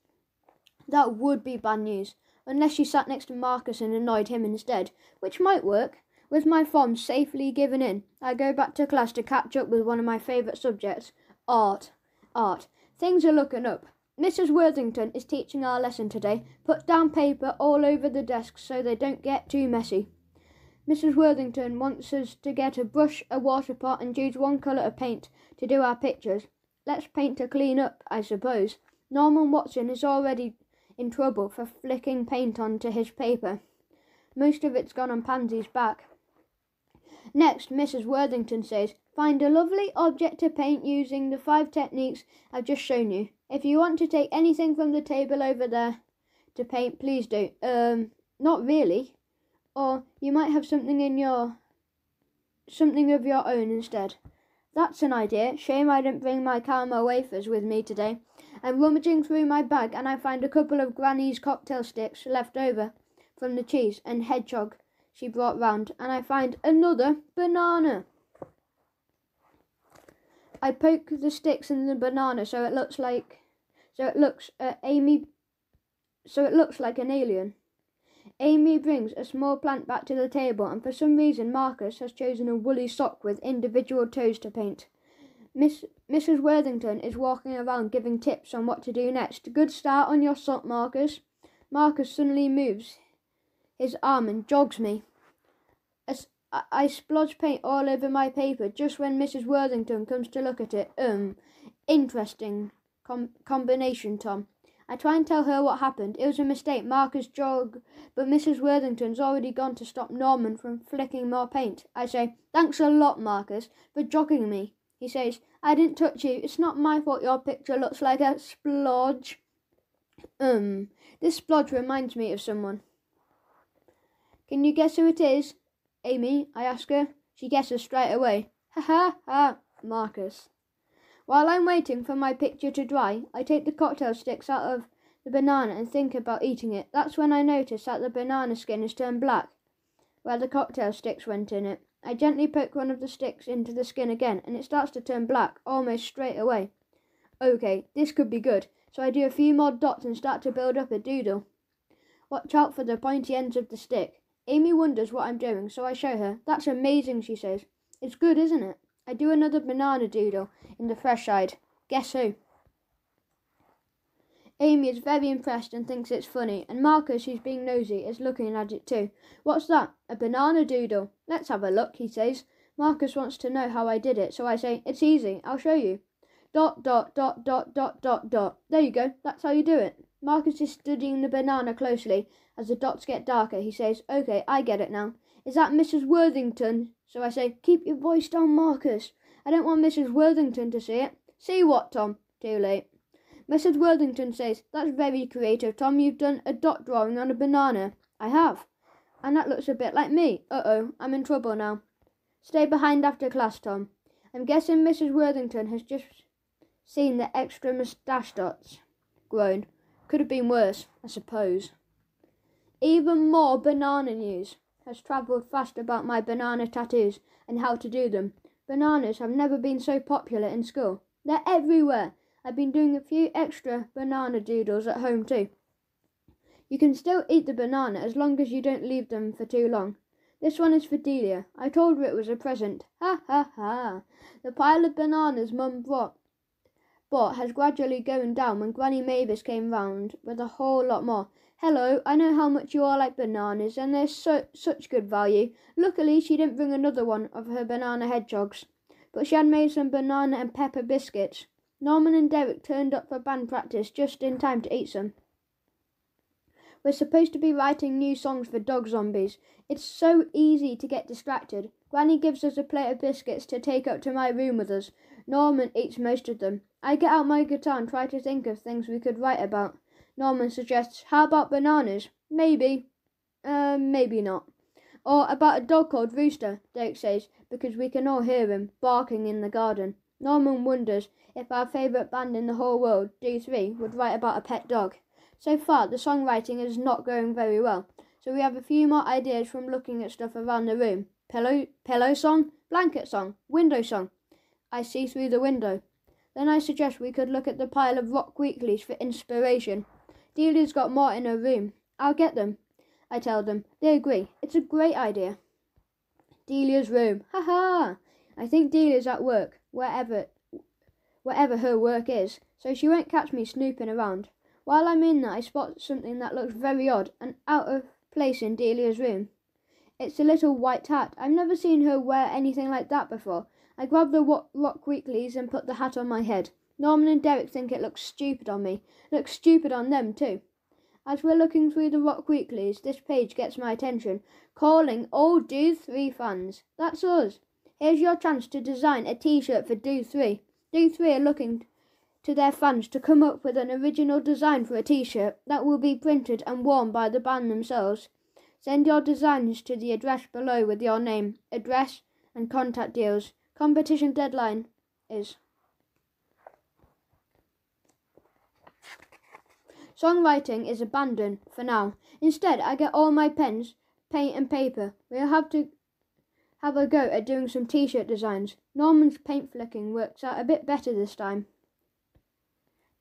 That would be bad news, unless she sat next to Marcus and annoyed him instead, which might work. With my form safely given in, I go back to class to catch up with one of my favourite subjects, art. Things are looking up. Mrs. Worthington is teaching our lesson today. Put down paper all over the desks so they don't get too messy. Mrs. Worthington wants us to get a brush, a water pot, and choose one colour of paint to do our pictures. Let's paint to clean up, I suppose. Norman Watson is already in trouble for flicking paint onto his paper. Most of it's gone on Pansy's back. Next, Mrs. Worthington says, "Find a lovely object to paint using the 5 techniques I've just shown you. If you want to take anything from the table over there to paint, please do." Not really. Or you might have something of your own instead. That's an idea. Shame I didn't bring my caramel wafers with me today. I'm rummaging through my bag and I find a couple of Granny's cocktail sticks left over from the cheese and hedgehog she brought round, and I find another banana. I poke the sticks in the banana so it looks like an alien. Amy brings a small plant back to the table, and for some reason Marcus has chosen a woolly sock with individual toes to paint. Mrs. Worthington is walking around giving tips on what to do next. Good start on your sock, Marcus. Marcus suddenly moves his arm and jogs me. I splodge paint all over my paper just when Mrs. Worthington comes to look at it. Interesting combination, Tom. I try and tell her what happened. It was a mistake. Marcus jog, but Mrs. Worthington's already gone to stop Norman from flicking more paint. I say, thanks a lot, Marcus, for jogging me. He says, I didn't touch you. It's not my fault your picture looks like a splodge. This splodge reminds me of someone. Can you guess who it is? Amy, I ask her. She guesses straight away. Ha ha ha, Marcus. While I'm waiting for my picture to dry, I take the cocktail sticks out of the banana and think about eating it. That's when I notice that the banana skin has turned black, where the cocktail sticks went in it. I gently poke one of the sticks into the skin again, and it starts to turn black, almost straight away. Okay, this could be good. So I do a few more dots and start to build up a doodle. Watch out for the pointy ends of the stick. Amy wonders what I'm doing, so I show her. That's amazing, she says. It's good, isn't it? I do another banana doodle in the fresh side. Guess who? Amy is very impressed and thinks it's funny, and Marcus, who's being nosy, is looking at it too. What's that? A banana doodle. Let's have a look, he says. Marcus wants to know how I did it, so I say, it's easy, I'll show you. Dot, dot, dot, dot, dot, dot, dot. There you go, that's how you do it. Marcus is studying the banana closely. As the dots get darker, he says, okay, I get it now. Is that Mrs. Worthington? So I say, keep your voice down, Marcus. I don't want Mrs. Worthington to see it. See what, Tom? Too late. Mrs. Worthington says, that's very creative, Tom. You've done a dot drawing on a banana. I have. And that looks a bit like me. Uh-oh, I'm in trouble now. Stay behind after class, Tom. I'm guessing Mrs. Worthington has just seen the extra moustache dots. Groan. Could have been worse, I suppose. Even more banana news has travelled fast about my banana tattoos and how to do them. Bananas have never been so popular in school. They're everywhere. I've been doing a few extra banana doodles at home too. You can still eat the banana as long as you don't leave them for too long. This one is for Delia. I told her it was a present. Ha ha ha. The pile of bananas Mum bought has gradually gone down when Granny Mavis came round with a whole lot more. Hello, I know how much you all like bananas, and they're such good value. Luckily, she didn't bring another one of her banana hedgehogs, but she had made some banana and pepper biscuits. Norman and Derek turned up for band practice just in time to eat some. We're supposed to be writing new songs for dog zombies. It's so easy to get distracted. Granny gives us a plate of biscuits to take up to my room with us. Norman eats most of them. I get out my guitar and try to think of things we could write about. Norman suggests, how about bananas? Maybe. Maybe not. Or about a dog called Rooster, Derek says, because we can all hear him barking in the garden. Norman wonders if our favourite band in the whole world, Do3, would write about a pet dog. So far, the songwriting is not going very well, so we have a few more ideas from looking at stuff around the room. Pillow song, blanket song, window song. I see through the window. Then I suggest we could look at the pile of rock weeklies for inspiration. Delia's got more in her room. I'll get them, I tell them. They agree. It's a great idea. Delia's room. Ha ha! I think Delia's at work, wherever her work is, so she won't catch me snooping around. While I'm in there, I spot something that looks very odd and out of place in Delia's room. It's a little white hat. I've never seen her wear anything like that before. I grab the rock weeklies and put the hat on my head. Norman and Derek think it looks stupid on me. It looks stupid on them too. As we're looking through the rock weeklies, this page gets my attention. Calling all Do3 fans. That's us. Here's your chance to design a t-shirt for Do3. Do3 are looking to their fans to come up with an original design for a t-shirt that will be printed and worn by the band themselves. Send your designs to the address below with your name, address, and contact details. Competition deadline is. Songwriting is abandoned for now. Instead, I get all my pens, paint and paper. We'll have to have a go at doing some t-shirt designs. Norman's paint flicking works out a bit better this time.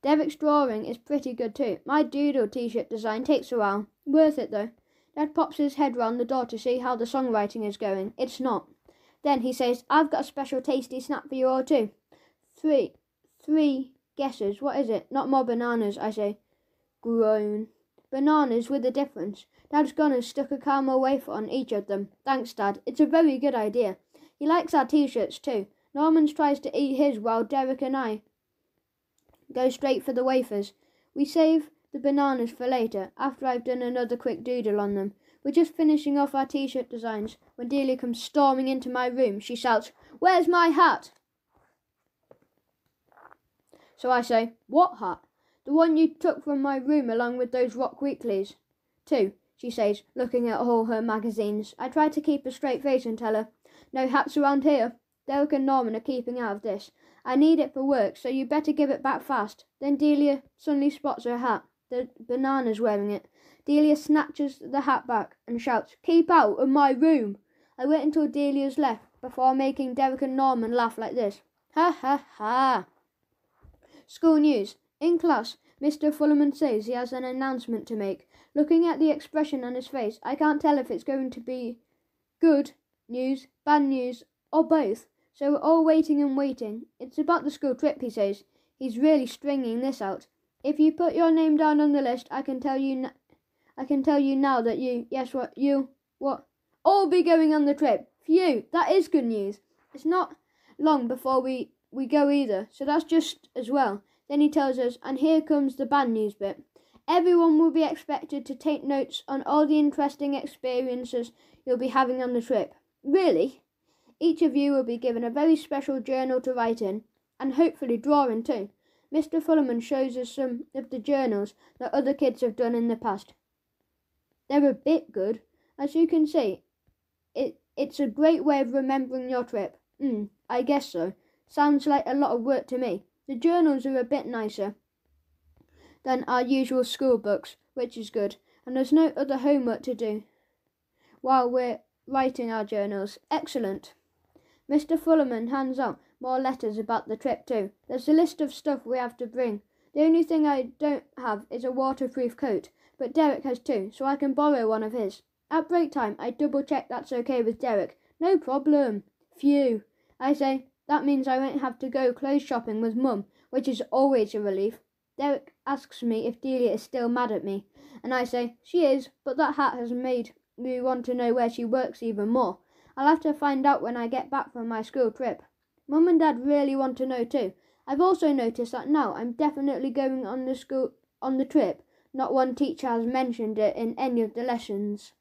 Derek's drawing is pretty good too. My doodle t-shirt design takes a while. Worth it though. Dad pops his head round the door to see how the songwriting is going. It's not. Then he says, I've got a special tasty snack for you all too. Three guesses. What is it? Not more bananas, I say. Groan. Bananas with a difference. Dad's gone and stuck a caramel wafer on each of them. Thanks, Dad. It's a very good idea. He likes our t-shirts too. Norman tries to eat his while Derek and I go straight for the wafers. We save the bananas for later, after I've done another quick doodle on them. We're just finishing off our t-shirt designs when Delia comes storming into my room. She shouts, Where's my hat? So I say, What hat? The one you took from my room along with those rock weeklies. 2, she says, looking at all her magazines. I try to keep a straight face and tell her, No hats around here. Derek and Norman are keeping out of this. I need it for work, so you better give it back fast. Then Delia suddenly spots her hat. The banana's wearing it. Delia snatches the hat back and shouts, Keep out of my room. I wait until Delia's left before making Derek and Norman laugh like this. Ha ha ha. School news. In class, Mr. Fullerman says he has an announcement to make. Looking at the expression on his face, I can't tell if it's going to be good news, bad news, or both. So we're all waiting and waiting. It's about the school trip, he says. He's really stringing this out. If you put your name down on the list, I can tell you now that you all be going on the trip. Phew, that is good news. It's not long before we go either, so that's just as well. Then he tells us, and here comes the bad news bit. Everyone will be expected to take notes on all the interesting experiences you'll be having on the trip. Really? Each of you will be given a very special journal to write in, and hopefully draw in too. Mr. Fullerman shows us some of the journals that other kids have done in the past. They're a bit good. As you can see, it's a great way of remembering your trip. I guess so. Sounds like a lot of work to me. The journals are a bit nicer than our usual school books, which is good, and there's no other homework to do while we're writing our journals. Excellent. Mr. Fullerman hands out more letters about the trip too. There's a list of stuff we have to bring. The only thing I don't have is a waterproof coat, but Derek has 2, so I can borrow one of his. At break time, I double check that's okay with Derek. No problem. Phew. I say, that means I won't have to go clothes shopping with Mum, which is always a relief. Derek asks me if Delia is still mad at me, and I say, she is, but that hat has made me want to know where she works even more. I'll have to find out when I get back from my school trip. Mum and Dad really want to know too. I've also noticed that now I'm definitely going on the trip. Not one teacher has mentioned it in any of the lessons.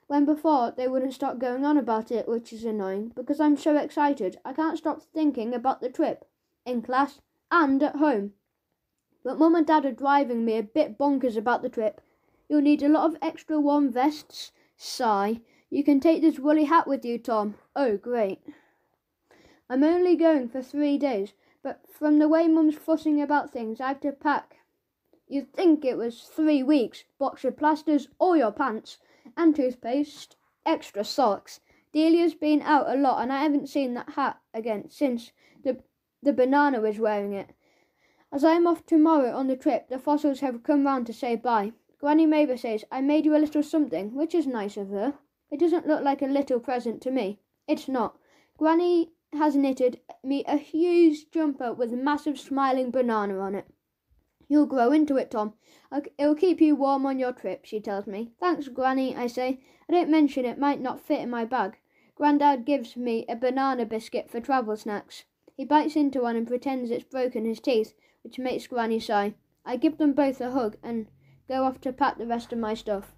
When before they wouldn't stop going on about it, which is annoying, because I'm so excited. I can't stop thinking about the trip, in class and at home. But Mum and Dad are driving me a bit bonkers about the trip. You'll need a lot of extra warm vests. Sigh. You can take this woolly hat with you, Tom. Oh, great. I'm only going for 3 days, but from the way Mum's fussing about things, I have to pack. You'd think it was 3 weeks. Box of plasters, all your pants, and toothpaste, extra socks. Delia's been out a lot, and I haven't seen that hat again since the banana was wearing it. As I am off tomorrow on the trip, the fossils have come round to say bye. Granny Mabel says, I made you a little something, which is nice of her. It doesn't look like a little present to me. It's not. Granny has knitted me a huge jumper with a massive smiling banana on it. You'll grow into it, Tom. It'll keep you warm on your trip, she tells me. Thanks, Granny, I say. I don't mention it might not fit in my bag. Grandad gives me a banana biscuit for travel snacks. He bites into one and pretends it's broken his teeth, which makes Granny sigh. I give them both a hug and go off to pack the rest of my stuff.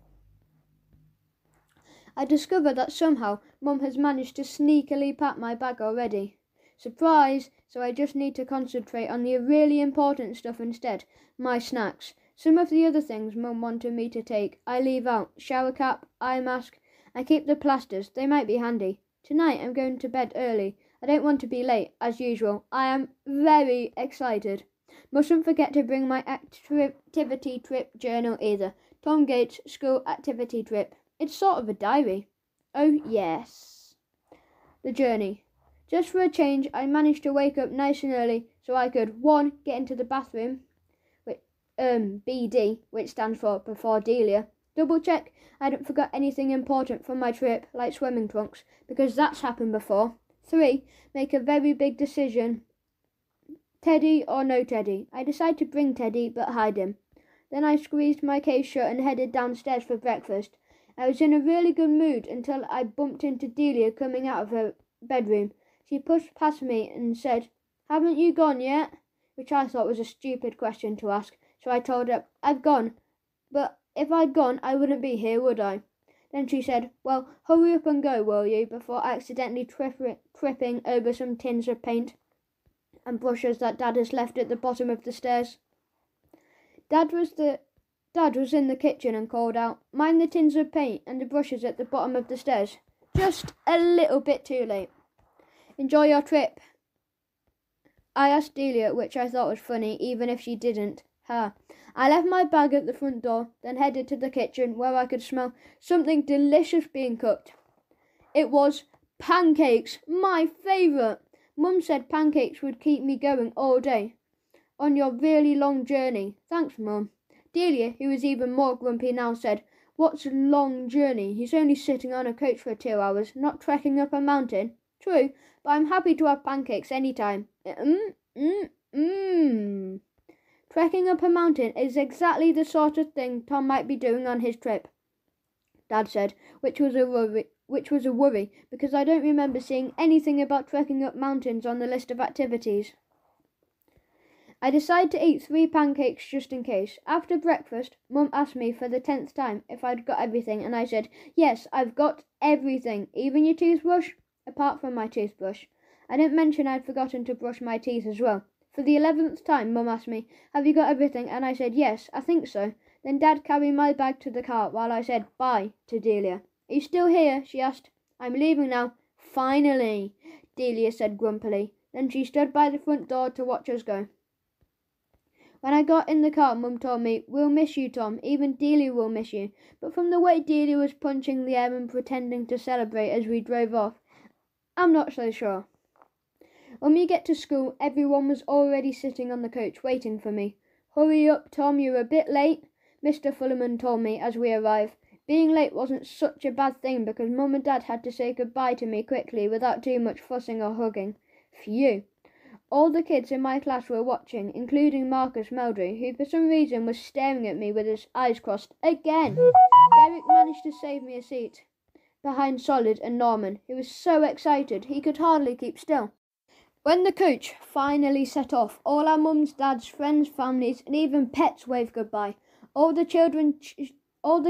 I discover that somehow Mum has managed to sneakily pack my bag already. Surprise! So I just need to concentrate on the really important stuff instead, my snacks. Some of the other things Mum wanted me to take, I leave out. Shower cap, eye mask. I keep the plasters, they might be handy. Tonight I'm going to bed early. I don't want to be late, as usual. I am very excited. Mustn't forget to bring my activity trip journal either. Tom Gates' school activity trip. It's sort of a diary. Oh, yes. The journey. Just for a change, I managed to wake up nice and early so I could, 1, get into the bathroom, BD, which stands for before Delia, Double check I hadn't forgot anything important from my trip, like swimming trunks, because that's happened before. 3. Make a very big decision. Teddy or no Teddy. I decided to bring Teddy, but hide him. Then I squeezed my case shut and headed downstairs for breakfast. I was in a really good mood until I bumped into Delia coming out of her bedroom. She pushed past me and said, "Haven't you gone yet?" Which I thought was a stupid question to ask, so I told her, "I've gone, but if I'd gone, I wouldn't be here, would I?" Then she said, "Well, hurry up and go, will you, before accidentally tripping over some tins of paint and brushes that Dad has left at the bottom of the stairs." Dad was in the kitchen and called out, "Mind the tins of paint and the brushes at the bottom of the stairs." Just a little bit too late. "Enjoy your trip?" I asked Delia, which I thought was funny, even if she didn't. I left my bag at the front door, then headed to the kitchen where I could smell something delicious being cooked. It was pancakes, my favourite. Mum said pancakes would keep me going all day on your really long journey. Thanks, Mum. Delia, who was even more grumpy now, said, "What's a long journey? He's only sitting on a coach for 2 hours, not trekking up a mountain." True, but I'm happy to have pancakes any time. Trekking up a mountain is exactly the sort of thing Tom might be doing on his trip, Dad said, which was a worry, because I don't remember seeing anything about trekking up mountains on the list of activities. I decided to eat 3 pancakes just in case. After breakfast, Mum asked me for the 10th time if I'd got everything, and I said, "Yes, I've got everything, even your toothbrush?" Apart from my toothbrush. I didn't mention I'd forgotten to brush my teeth as well. For the 11th time, Mum asked me, "Have you got everything?" And I said, "Yes, I think so." Then Dad carried my bag to the car while I said bye to Delia. "Are you still here?" she asked. "I'm leaving now." "Finally," Delia said grumpily. Then she stood by the front door to watch us go. When I got in the car, Mum told me, "We'll miss you, Tom. Even Delia will miss you." But from the way Delia was punching the air and pretending to celebrate as we drove off, I'm not so sure. When we get to school, everyone was already sitting on the coach waiting for me. "Hurry up, Tom, you're a bit late," Mr. Fullerman told me as we arrived. Being late wasn't such a bad thing because Mum and Dad had to say goodbye to me quickly without too much fussing or hugging. Phew. All the kids in my class were watching, including Marcus Meldrew, who for some reason was staring at me with his eyes crossed again. Derek managed to save me a seat behind Solid and Norman, who was so excited he could hardly keep still. When the coach finally set off, all our mums, dads, friends, families, and even pets waved goodbye. All the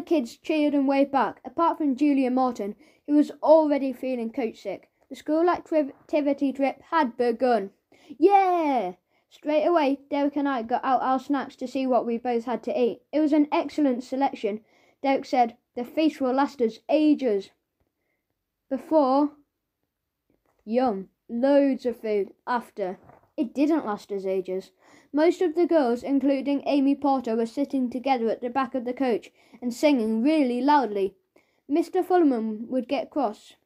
kids cheered and waved back, apart from Julia Morton, who was already feeling coach sick. The school activity trip had begun. Yeah! Straight away, Derek and I got out our snacks to see what we both had to eat. It was an excellent selection. Derek said, "The feast will last us ages." Yum. Loads of food after. It didn't last us ages. Most of the girls, including Amy Porter, were sitting together at the back of the coach and singing really loudly. Mr. Fullerman would get cross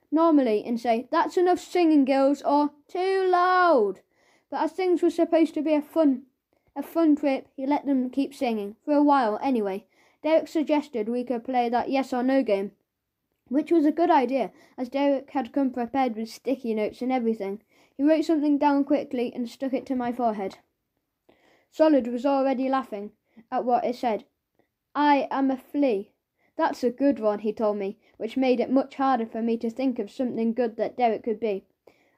normally and say, "That's enough singing, girls," or "Too loud." But as things were supposed to be a fun trip, he let them keep singing, for a while anyway. Derek suggested we could play that yes or no game, which was a good idea, as Derek had come prepared with sticky notes and everything. He wrote something down quickly and stuck it to my forehead. Solid was already laughing at what it said. "I am a flea." "That's a good one," he told me, which made it much harder for me to think of something good that Derek could be.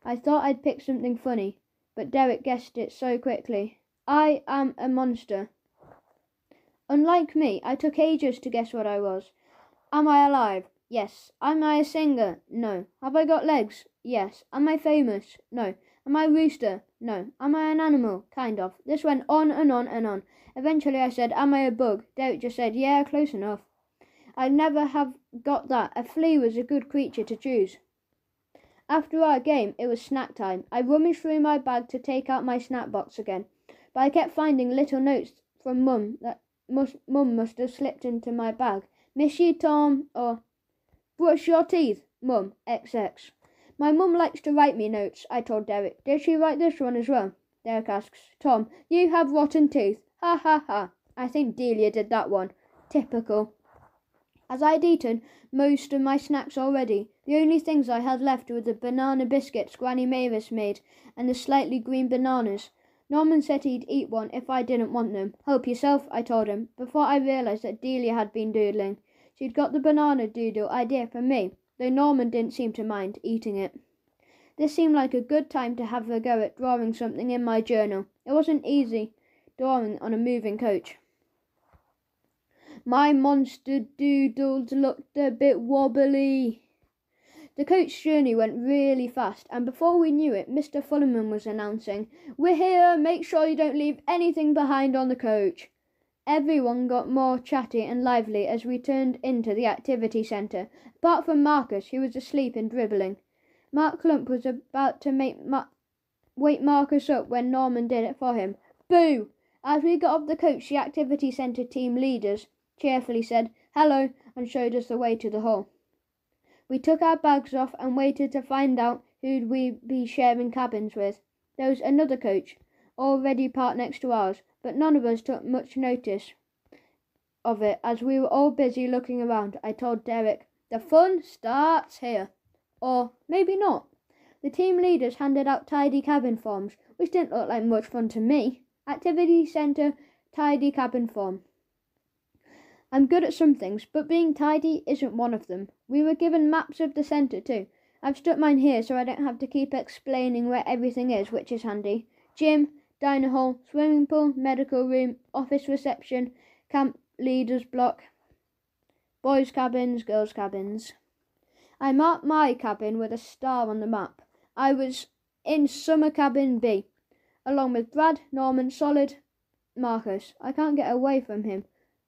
I thought I'd pick something funny, but Derek guessed it so quickly. "I am a monster." Unlike me, I took ages to guess what I was. Am I alive? Yes. Am I a singer? No. Have I got legs? Yes. Am I famous? No. Am I a rooster? No. Am I an animal? Kind of. This went on and on and on. Eventually I said, "Am I a bug?" Derek just said, "Yeah, close enough." I'd never have got that. A flea was a good creature to choose. After our game, it was snack time. I rummaged through my bag to take out my snack box again, but I kept finding little notes from Mum that Mum must have slipped into my bag. "Miss you, Tom," or "Brush your teeth, Mum, XX. My mum likes to write me notes, I told Derek. Did she write this one as well? Derek asks. "Tom, you have rotten teeth. Ha ha ha." I think Delia did that one. Typical. As I'd eaten most of my snacks already, the only things I had left were the banana biscuits Granny Mavis made and the slightly green bananas. Norman said he'd eat one if I didn't want them. Help yourself, I told him, before I realised that Delia had been doodling. She'd got the banana doodle idea from me, though Norman didn't seem to mind eating it. This seemed like a good time to have a go at drawing something in my journal. It wasn't easy drawing on a moving coach. My monster doodles looked a bit wobbly. The coach journey went really fast, and before we knew it, Mr. Fullerman was announcing, "We're here, make sure you don't leave anything behind on the coach." Everyone got more chatty and lively as we turned into the activity centre, apart from Marcus, who was asleep and dribbling. Mark Clump was about to wake Marcus up when Norman did it for him. Boo! As we got off the coach, the activity centre team leaders cheerfully said hello and showed us the way to the hall. We took our bags off and waited to find out who'd we be sharing cabins with. There was another coach, already parked next to ours, but none of us took much notice of it as we were all busy looking around. I told Derek, "The fun starts here." Or maybe not. The team leaders handed out tidy cabin forms, which didn't look like much fun to me. Activity Centre tidy cabin form. I'm good at some things, but being tidy isn't one of them. We were given maps of the centre too. I've stuck mine here so I don't have to keep explaining where everything is, which is handy. Gym, diner hall, swimming pool, medical room, office reception, camp leaders block, boys' cabins, girls' cabins. I marked my cabin with a star on the map. I was in summer cabin B, along with Brad, Norman, Solid, Marcus. I can't get away from him.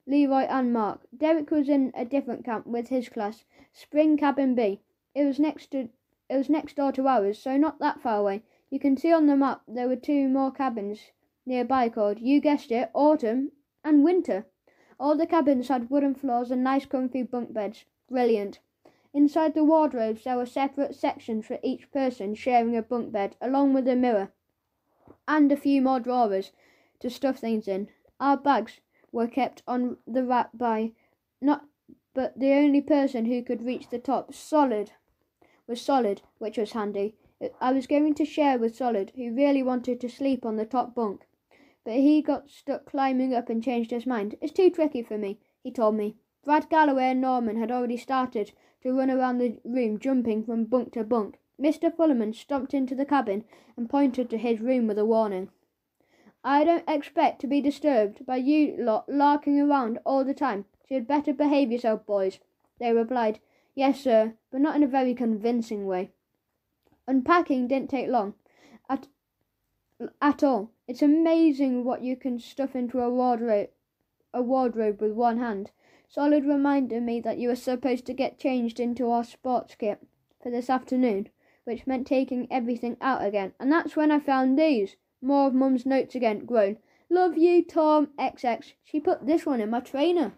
Leroy and Mark. Derek was in a different camp with his class, Spring Cabin B. It was next door to ours, so not that far away. You can see on the map there were 2 more cabins nearby called, you guessed it, Autumn and Winter. All the cabins had wooden floors and nice comfy bunk beds. Brilliant. Inside the wardrobes there were separate sections for each person sharing a bunk bed, along with a mirror and a few more drawers to stuff things in. Our bags were kept on the rack but the only person who could reach the top was Solid, which was handy. I was going to share with Solid, who really wanted to sleep on the top bunk, but he got stuck climbing up and changed his mind. It's too tricky for me, he told me. Brad Galloway and Norman had already started to run around the room, jumping from bunk to bunk. Mr. Fullerman stomped into the cabin and pointed to his room with a warning. I don't expect to be disturbed by you lot larking around all the time, so you'd better behave yourself, boys. They replied, yes, sir, but not in a very convincing way. Unpacking didn't take long at all. It's amazing what you can stuff into a wardrobe with one hand. Solid reminded me that you were supposed to get changed into our sports kit for this afternoon, which meant taking everything out again, and that's when I found these. More of Mum's notes again. Groan. Love you, Tom. XX. She put this one in my trainer.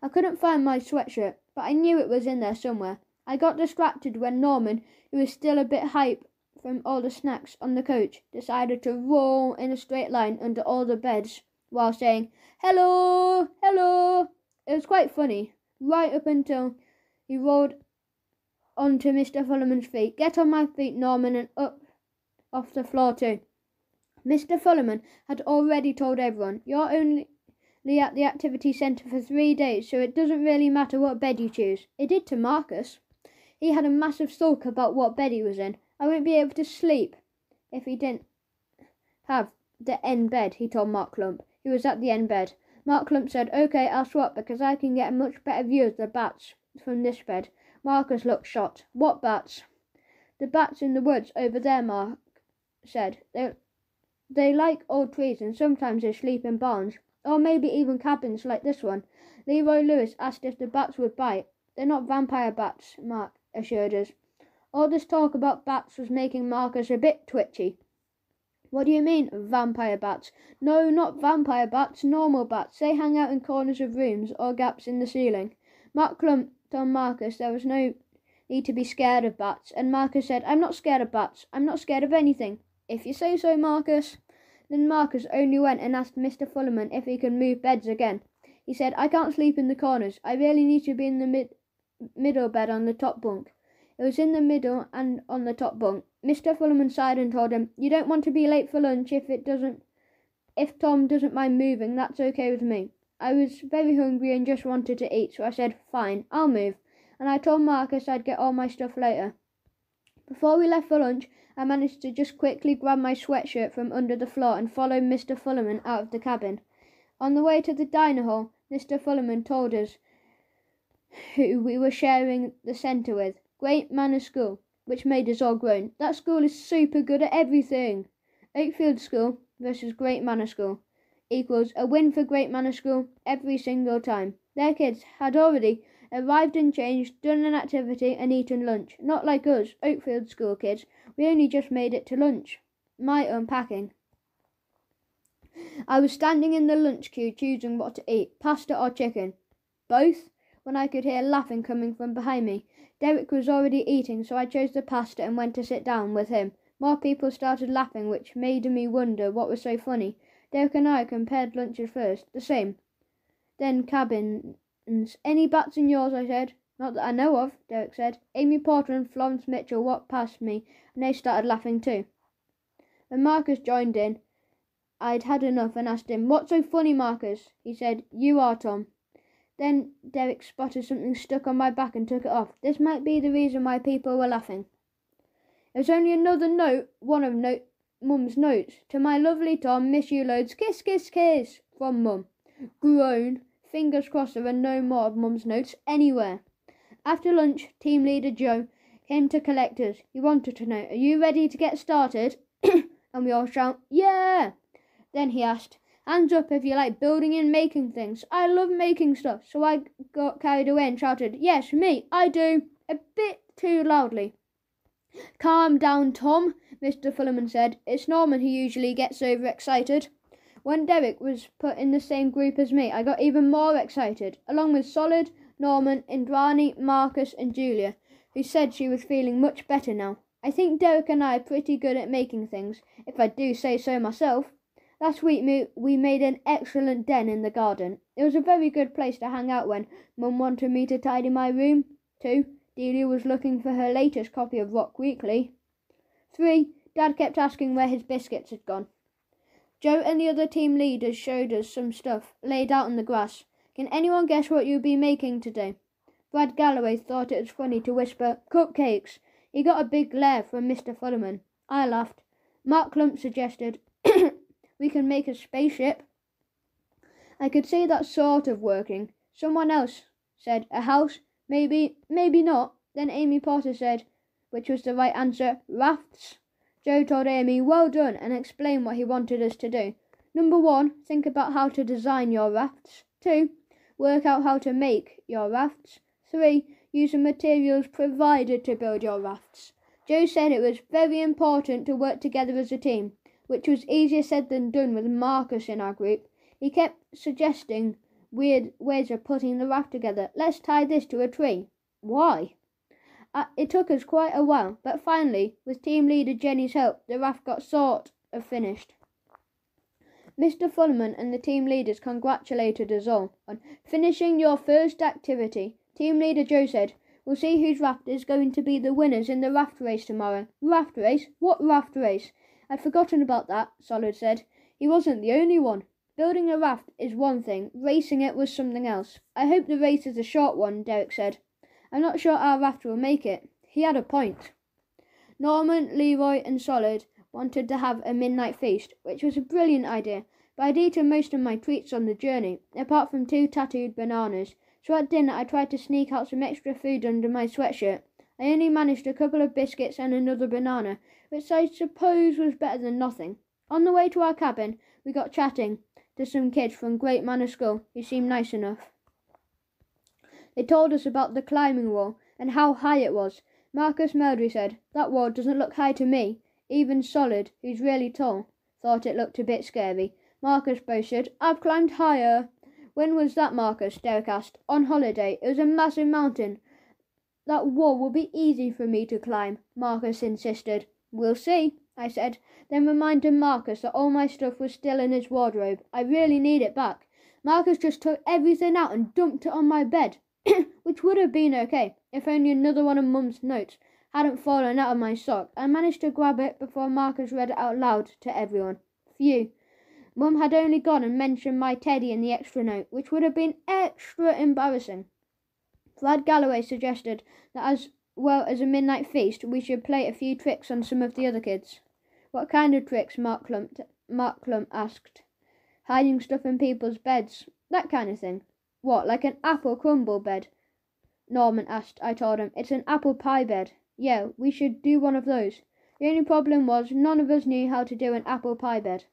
I couldn't find my sweatshirt, but I knew it was in there somewhere. I got distracted when Norman, who was still a bit hype from all the snacks on the coach, decided to roll in a straight line under all the beds while saying, hello, hello. It was quite funny, right up until he rolled onto Mr. Fullerman's feet. Get on my feet, Norman, and up off the floor too. Mr. Fullerman had already told everyone, you're only at the activity centre for 3 days, so it doesn't really matter what bed you choose. It did to Marcus. He had a massive sulk about what bed he was in. I wouldn't be able to sleep if he didn't have the end bed, he told Mark Clump, who was at the end bed. Mark Clump said, okay, I'll swap because I can get a much better view of the bats from this bed. Marcus looked shocked. What bats? The bats in the woods over there, Mark said. They like old trees and sometimes they sleep in barns, or maybe even cabins like this one. Leroy Lewis asked if the bats would bite. They're not vampire bats, Mark assured us. All this talk about bats was making Marcus a bit twitchy. What do you mean, vampire bats? No, not vampire bats, normal bats. They hang out in corners of rooms or gaps in the ceiling. Mark Clump told Marcus there was no need to be scared of bats, and Marcus said, I'm not scared of bats. I'm not scared of anything. If you say so, Marcus. Then Marcus only went and asked Mr. Fullerman if he could move beds again. He said, I can't sleep in the corners. I really need to be in the middle bed on the top bunk. It was in the middle and on the top bunk. Mr. Fullerman sighed and told him, you don't want to be late for lunch if Tom doesn't mind moving, that's okay with me. I was very hungry and just wanted to eat, so I said, fine, I'll move. And I told Marcus I'd get all my stuff later. Before we left for lunch, I managed to just quickly grab my sweatshirt from under the floor and follow Mr. Fullerman out of the cabin. On the way to the diner hall, Mr. Fullerman told us who we were sharing the centre with. Great Manor School, which made us all groan. That school is super good at everything. Oakfield School versus Great Manor School equals a win for Great Manor School every single time. Their kids had already arrived and changed, done an activity and eaten lunch. Not like us, Oakfield School kids. We only just made it to lunch. My unpacking. I was standing in the lunch queue choosing what to eat, pasta or chicken. Both, when I could hear laughing coming from behind me. Derek was already eating, so I chose the pasta and went to sit down with him. More people started laughing, which made me wonder what was so funny. Derek and I compared lunches first. The same. Then cabins. Any bats in yours, I said. Not that I know of, Derek said. Amy Porter and Florence Mitchell walked past me, and they started laughing too. When Marcus joined in, I'd had enough and asked him, what's so funny, Marcus? He said, you are, Tom. Then Derek spotted something stuck on my back and took it off. This might be the reason why people were laughing. It was only another note, one of Mum's notes. To my lovely Tom, miss you loads. Kiss, kiss, kiss. From Mum. Groan. Fingers crossed there were no more of Mum's notes anywhere. After lunch, team leader Joe came to collect us. He wanted to know, are you ready to get started? And we all shout, yeah. Then he asked, hands up if you like building and making things. I love making stuff. So I got carried away and shouted, yes, me, I do. A bit too loudly. Calm down, Tom, Mr. Fullerman said. It's Norman who usually gets overexcited. When Derek was put in the same group as me, I got even more excited, along with Solid, Norman, Indrani, Marcus and Julia, who said she was feeling much better now. I think Derek and I are pretty good at making things, if I do say so myself. Last week we made an excellent den in the garden. It was a very good place to hang out when Mum wanted me to tidy my room. 2. Delia was looking for her latest copy of Rock Weekly. 3. Dad kept asking where his biscuits had gone. Joe and the other team leaders showed us some stuff laid out on the grass. Can anyone guess what you'll be making today? Brad Galloway thought it was funny to whisper, cupcakes. He got a big glare from Mr. Fullerman. I laughed. Mark Clump suggested, we can make a spaceship. I could see that sort of working. Someone else said, a house? Maybe not. Then Amy Potter said, which was the right answer, rafts. Joe told Amy, well done, and explained what he wanted us to do. Number 1, think about how to design your rafts. 2, work out how to make your rafts. 3, use the materials provided to build your rafts. Joe said it was very important to work together as a team, which was easier said than done with Marcus in our group. He kept suggesting weird ways of putting the raft together. Let's tie this to a tree. Why? It took us quite a while, but finally, with team leader Jenny's help, the raft got sort of finished. Mr. Fullerman and the team leaders congratulated us all on finishing your first activity. Team leader Joe said, we'll see whose raft is going to be the winners in the raft race tomorrow. Raft race? What raft race? I'd forgotten about that, Solid said. He wasn't the only one. Building a raft is one thing, racing it was something else. I hope the race is a short one, Derek said. I'm not sure our raft will make it. He had a point. Norman, Leroy and Solid wanted to have a midnight feast, which was a brilliant idea, but I'd eaten most of my treats on the journey, apart from 2 tattooed bananas, so at dinner I tried to sneak out some extra food under my sweatshirt. I only managed a couple of biscuits and another banana, which I suppose was better than nothing. On the way to our cabin, we got chatting to some kids from Great Manor School who seemed nice enough. They told us about the climbing wall and how high it was. Marcus Meldry said, that wall doesn't look high to me. Even Solid, who's really tall, thought it looked a bit scary. Marcus boasted, I've climbed higher. When was that, Marcus? Derek asked. On holiday. It was a massive mountain. That wall will be easy for me to climb, Marcus insisted. We'll see, I said, then reminded Marcus that all my stuff was still in his wardrobe. I really need it back. Marcus just took everything out and dumped it on my bed, which would have been okay if only another one of Mum's notes hadn't fallen out of my sock. I managed to grab it before Marcus read it out loud to everyone. Phew. Mum had only gone and mentioned my teddy in the extra note, which would have been extra embarrassing. Brad Galloway suggested that as well as a midnight feast, we should play a few tricks on some of the other kids. What kind of tricks? Mark Clump asked. Hiding stuff in people's beds, that kind of thing. What, like an apple crumble bed? Norman asked. I told him. It's an apple pie bed. Yeah, we should do one of those. The only problem was none of us knew how to do an apple pie bed.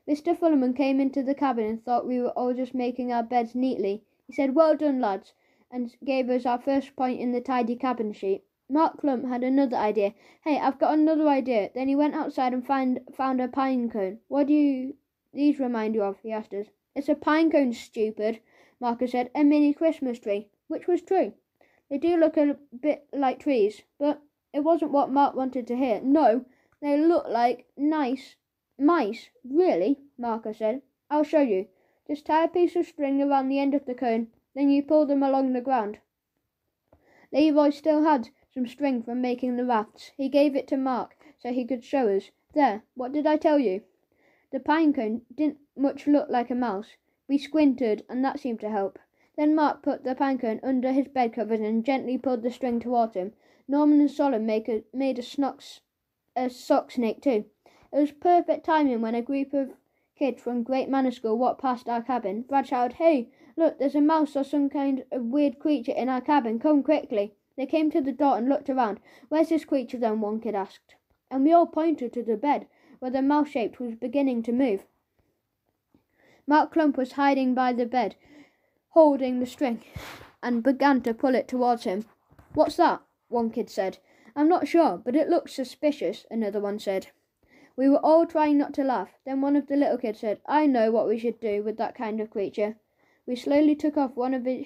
Mr. Fullerman came into the cabin and thought we were all just making our beds neatly. He said, "Well done, lads," and gave us our first point in the tidy cabin sheet. Mark Clump had another idea. Hey, I've got another idea. Then he went outside and found a pine cone. What do these remind you of? He asked us. It's a pine cone, stupid, Marcus said. A mini Christmas tree, which was true. They do look a bit like trees, but it wasn't what Mark wanted to hear. No, they look like nice mice. Really? Marcus said. I'll show you. Just tie a piece of string around the end of the cone, then you pull them along the ground. Leroy still had some string from making the rafts. He gave it to Mark so he could show us. There, what did I tell you? The pine cone didn't much look like a mouse. We squinted, and that seemed to help. Then Mark put the pine cone under his bed covers and gently pulled the string towards him. Norman and Solomon made a sock snake too. It was perfect timing when a group of kids from Great Manor School walked past our cabin. Brad shouted, "Hey, look, there's a mouse or some kind of weird creature in our cabin. Come quickly." They came to the door and looked around. Where's this creature then? One kid asked. And we all pointed to the bed, where the mouse-shaped was beginning to move. Mark Clump was hiding by the bed, holding the string, and began to pull it towards him. What's that? One kid said. I'm not sure, but it looks suspicious, another one said. We were all trying not to laugh. Then one of the little kids said, I know what we should do with that kind of creature. He slowly took off one of his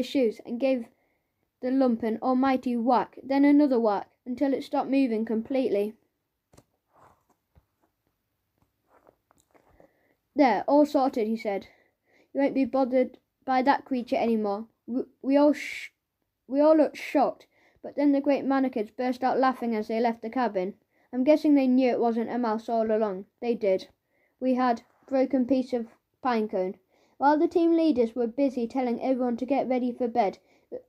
shoes and gave the lump an almighty whack, then another whack, until it stopped moving completely. There, all sorted, he said. You won't be bothered by that creature anymore. We all looked shocked, but then the Great Manor kids burst out laughing as they left the cabin. I'm guessing they knew it wasn't a mouse all along. They did. We had a broken piece of pine cone. While the team leaders were busy telling everyone to get ready for bed,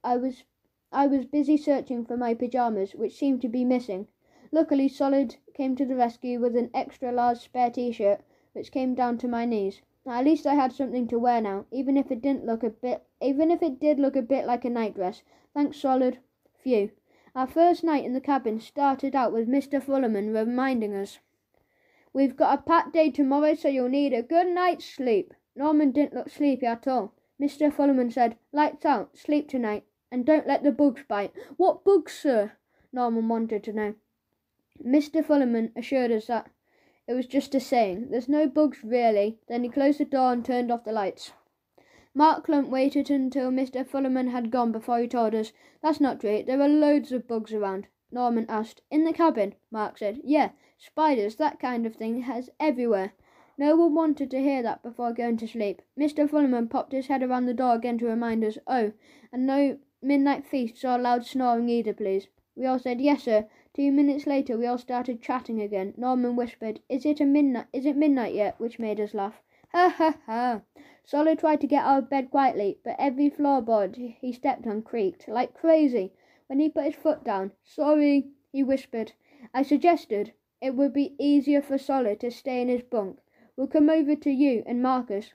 I was busy searching for my pyjamas, which seemed to be missing. Luckily, Solid came to the rescue with an extra large spare t-shirt, which came down to my knees. At least I had something to wear now, even if it did look a bit like a nightdress. Thanks, Solid. Phew. Our first night in the cabin started out with Mr. Fullerman reminding us, We've got a packed day tomorrow, so you'll need a good night's sleep. Norman didn't look sleepy at all. Mr. Fullerman said, Lights out, sleep tonight, and don't let the bugs bite. What bugs, sir? Norman wanted to know. Mr. Fullerman assured us that it was just a saying. There's no bugs really. Then he closed the door and turned off the lights. Mark Clump waited until Mr. Fullerman had gone before he told us, That's not true, there are loads of bugs around. Norman asked. In the cabin? Mark said. Yeah, spiders, that kind of thing has everywhere. No one wanted to hear that before going to sleep. Mr. Fullerman popped his head around the door again to remind us, Oh, and no midnight feasts or loud snoring either, please. We all said, Yes, sir. 2 minutes later, we all started chatting again. Norman whispered, Is it midnight yet? Which made us laugh. Ha ha ha. Solid tried to get out of bed quietly, but every floorboard he stepped on creaked like crazy. When he put his foot down, Sorry, he whispered. I suggested it would be easier for Solid to stay in his bunk. We'll come over to you and Marcus.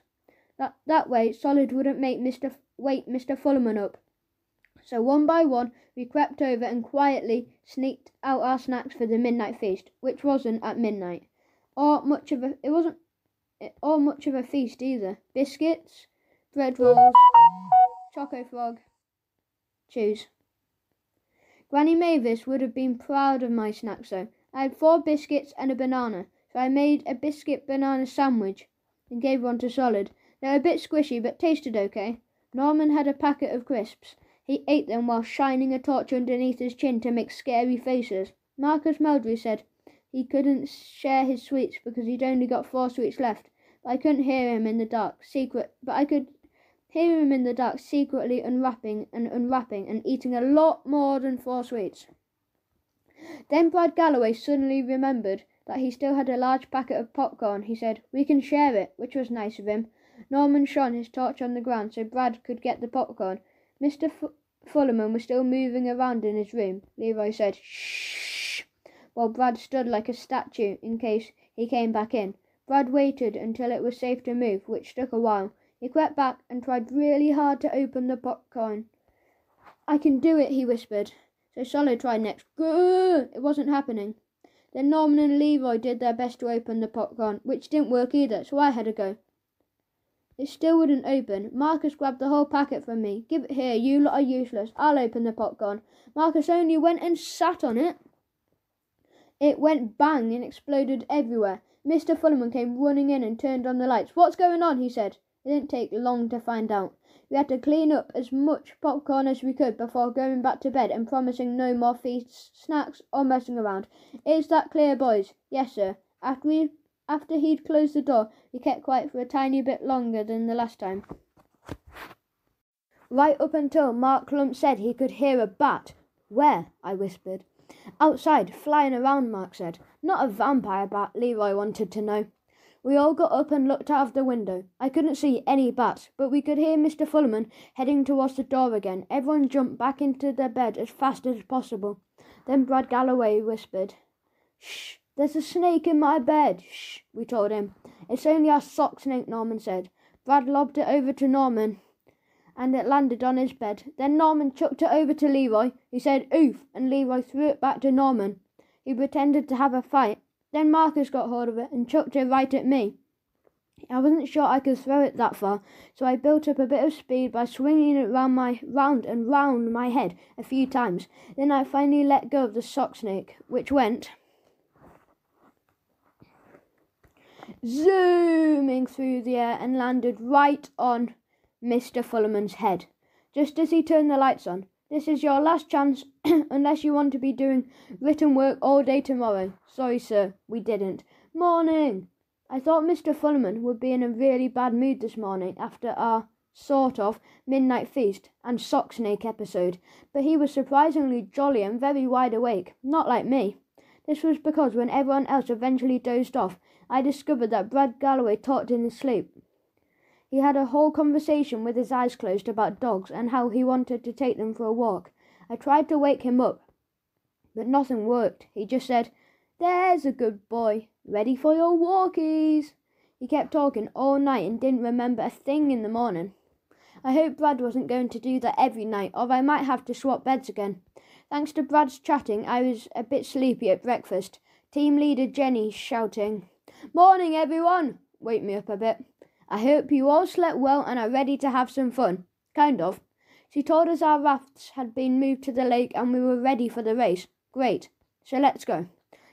That way, Solid wouldn't make Mr. Fullerman up. So one by one, we crept over and quietly sneaked out our snacks for the midnight feast, which wasn't at midnight, or much of a feast either. Biscuits, bread rolls, Choco Frog. Choose. Granny Mavis would have been proud of my snacks though. I had 4 biscuits and a banana, so I made a biscuit-banana sandwich and gave one to Solid. They were a bit squishy, but tasted okay. Norman had a packet of crisps. He ate them while shining a torch underneath his chin to make scary faces. Marcus Meldrew said he couldn't share his sweets because he'd only got 4 sweets left, but I couldn't hear him in the dark, secretly unwrapping and eating a lot more than 4 sweets. Then Brad Galloway suddenly remembered that he still had a large packet of popcorn. He said, "We can share it," which was nice of him. Norman shone his torch on the ground so Brad could get the popcorn. Mr. Fullerman was still moving around in his room. Leroy said, "Shh," while Brad stood like a statue in case he came back in. Brad waited until it was safe to move, which took a while. He crept back and tried really hard to open the popcorn. "I can do it," he whispered. So Solid tried next. Grrr! It wasn't happening. Then Norman and Leroy did their best to open the popcorn, which didn't work either, so I had a go. It still wouldn't open. Marcus grabbed the whole packet from me. "Give it here, you lot are useless. I'll open the popcorn." Marcus only went and sat on it. It went bang and exploded everywhere. Mr. Fullerman came running in and turned on the lights. "What's going on?" he said. It didn't take long to find out. We had to clean up as much popcorn as we could before going back to bed and promising no more feasts, snacks, or messing around. "Is that clear, boys?" "Yes, sir." After he'd closed the door, we kept quiet for a tiny bit longer than the last time. Right up until Mark Clump said he could hear a bat. "Where?" I whispered. "Outside, flying around," Mark said. "Not a vampire bat," Leroy wanted to know. We all got up and looked out of the window. I couldn't see any bats, but we could hear Mr. Fullerman heading towards the door again. Everyone jumped back into their bed as fast as possible. Then Brad Galloway whispered, "Shh, there's a snake in my bed." "Shh," we told him. "It's only our sock snake," Norman said. Brad lobbed it over to Norman, and it landed on his bed. Then Norman chucked it over to Leroy, who said, "Oof," and Leroy threw it back to Norman, who pretended to have a fight. Then Marcus got hold of it and chucked it right at me. I wasn't sure I could throw it that far, so I built up a bit of speed by swinging it round and round my head a few times. Then I finally let go of the sock snake, which went zooming through the air and landed right on Mr. Fullerman's head, just as he turned the lights on. "This is your last chance, unless you want to be doing written work all day tomorrow." "Sorry, sir, we didn't." "Morning." I thought Mr. Fullerman would be in a really bad mood this morning after our sort of midnight feast and sock snake episode, but he was surprisingly jolly and very wide awake, not like me. This was because when everyone else eventually dozed off, I discovered that Brad Galloway talked in his sleep. He had a whole conversation with his eyes closed about dogs and how he wanted to take them for a walk. I tried to wake him up, but nothing worked. He just said, "There's a good boy, ready for your walkies." He kept talking all night and didn't remember a thing in the morning. I hope Brad wasn't going to do that every night, or I might have to swap beds again. Thanks to Brad's chatting, I was a bit sleepy at breakfast. Team leader Jenny shouting, "Morning, everyone!" Wake me up a bit. "I hope you all slept well and are ready to have some fun." Kind of. She told us our rafts had been moved to the lake and we were ready for the race. Great. So let's go.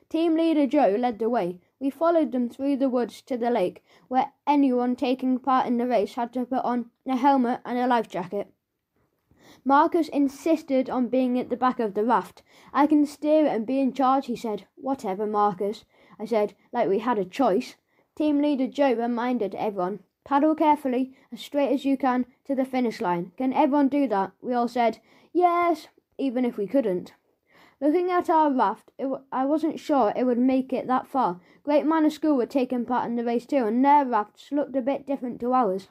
Team leader Joe led the way. We followed them through the woods to the lake, where anyone taking part in the race had to put on a helmet and a life jacket. Marcus insisted on being at the back of the raft. "I can steer it and be in charge," he said. "Whatever, Marcus," I said, like we had a choice. Team leader Joe reminded everyone, "Paddle carefully, as straight as you can, to the finish line. Can everyone do that?" We all said, "Yes," even if we couldn't. Looking at our raft, I wasn't sure it would make it that far. Great Manor School were taking part in the race too, and their rafts looked a bit different to ours.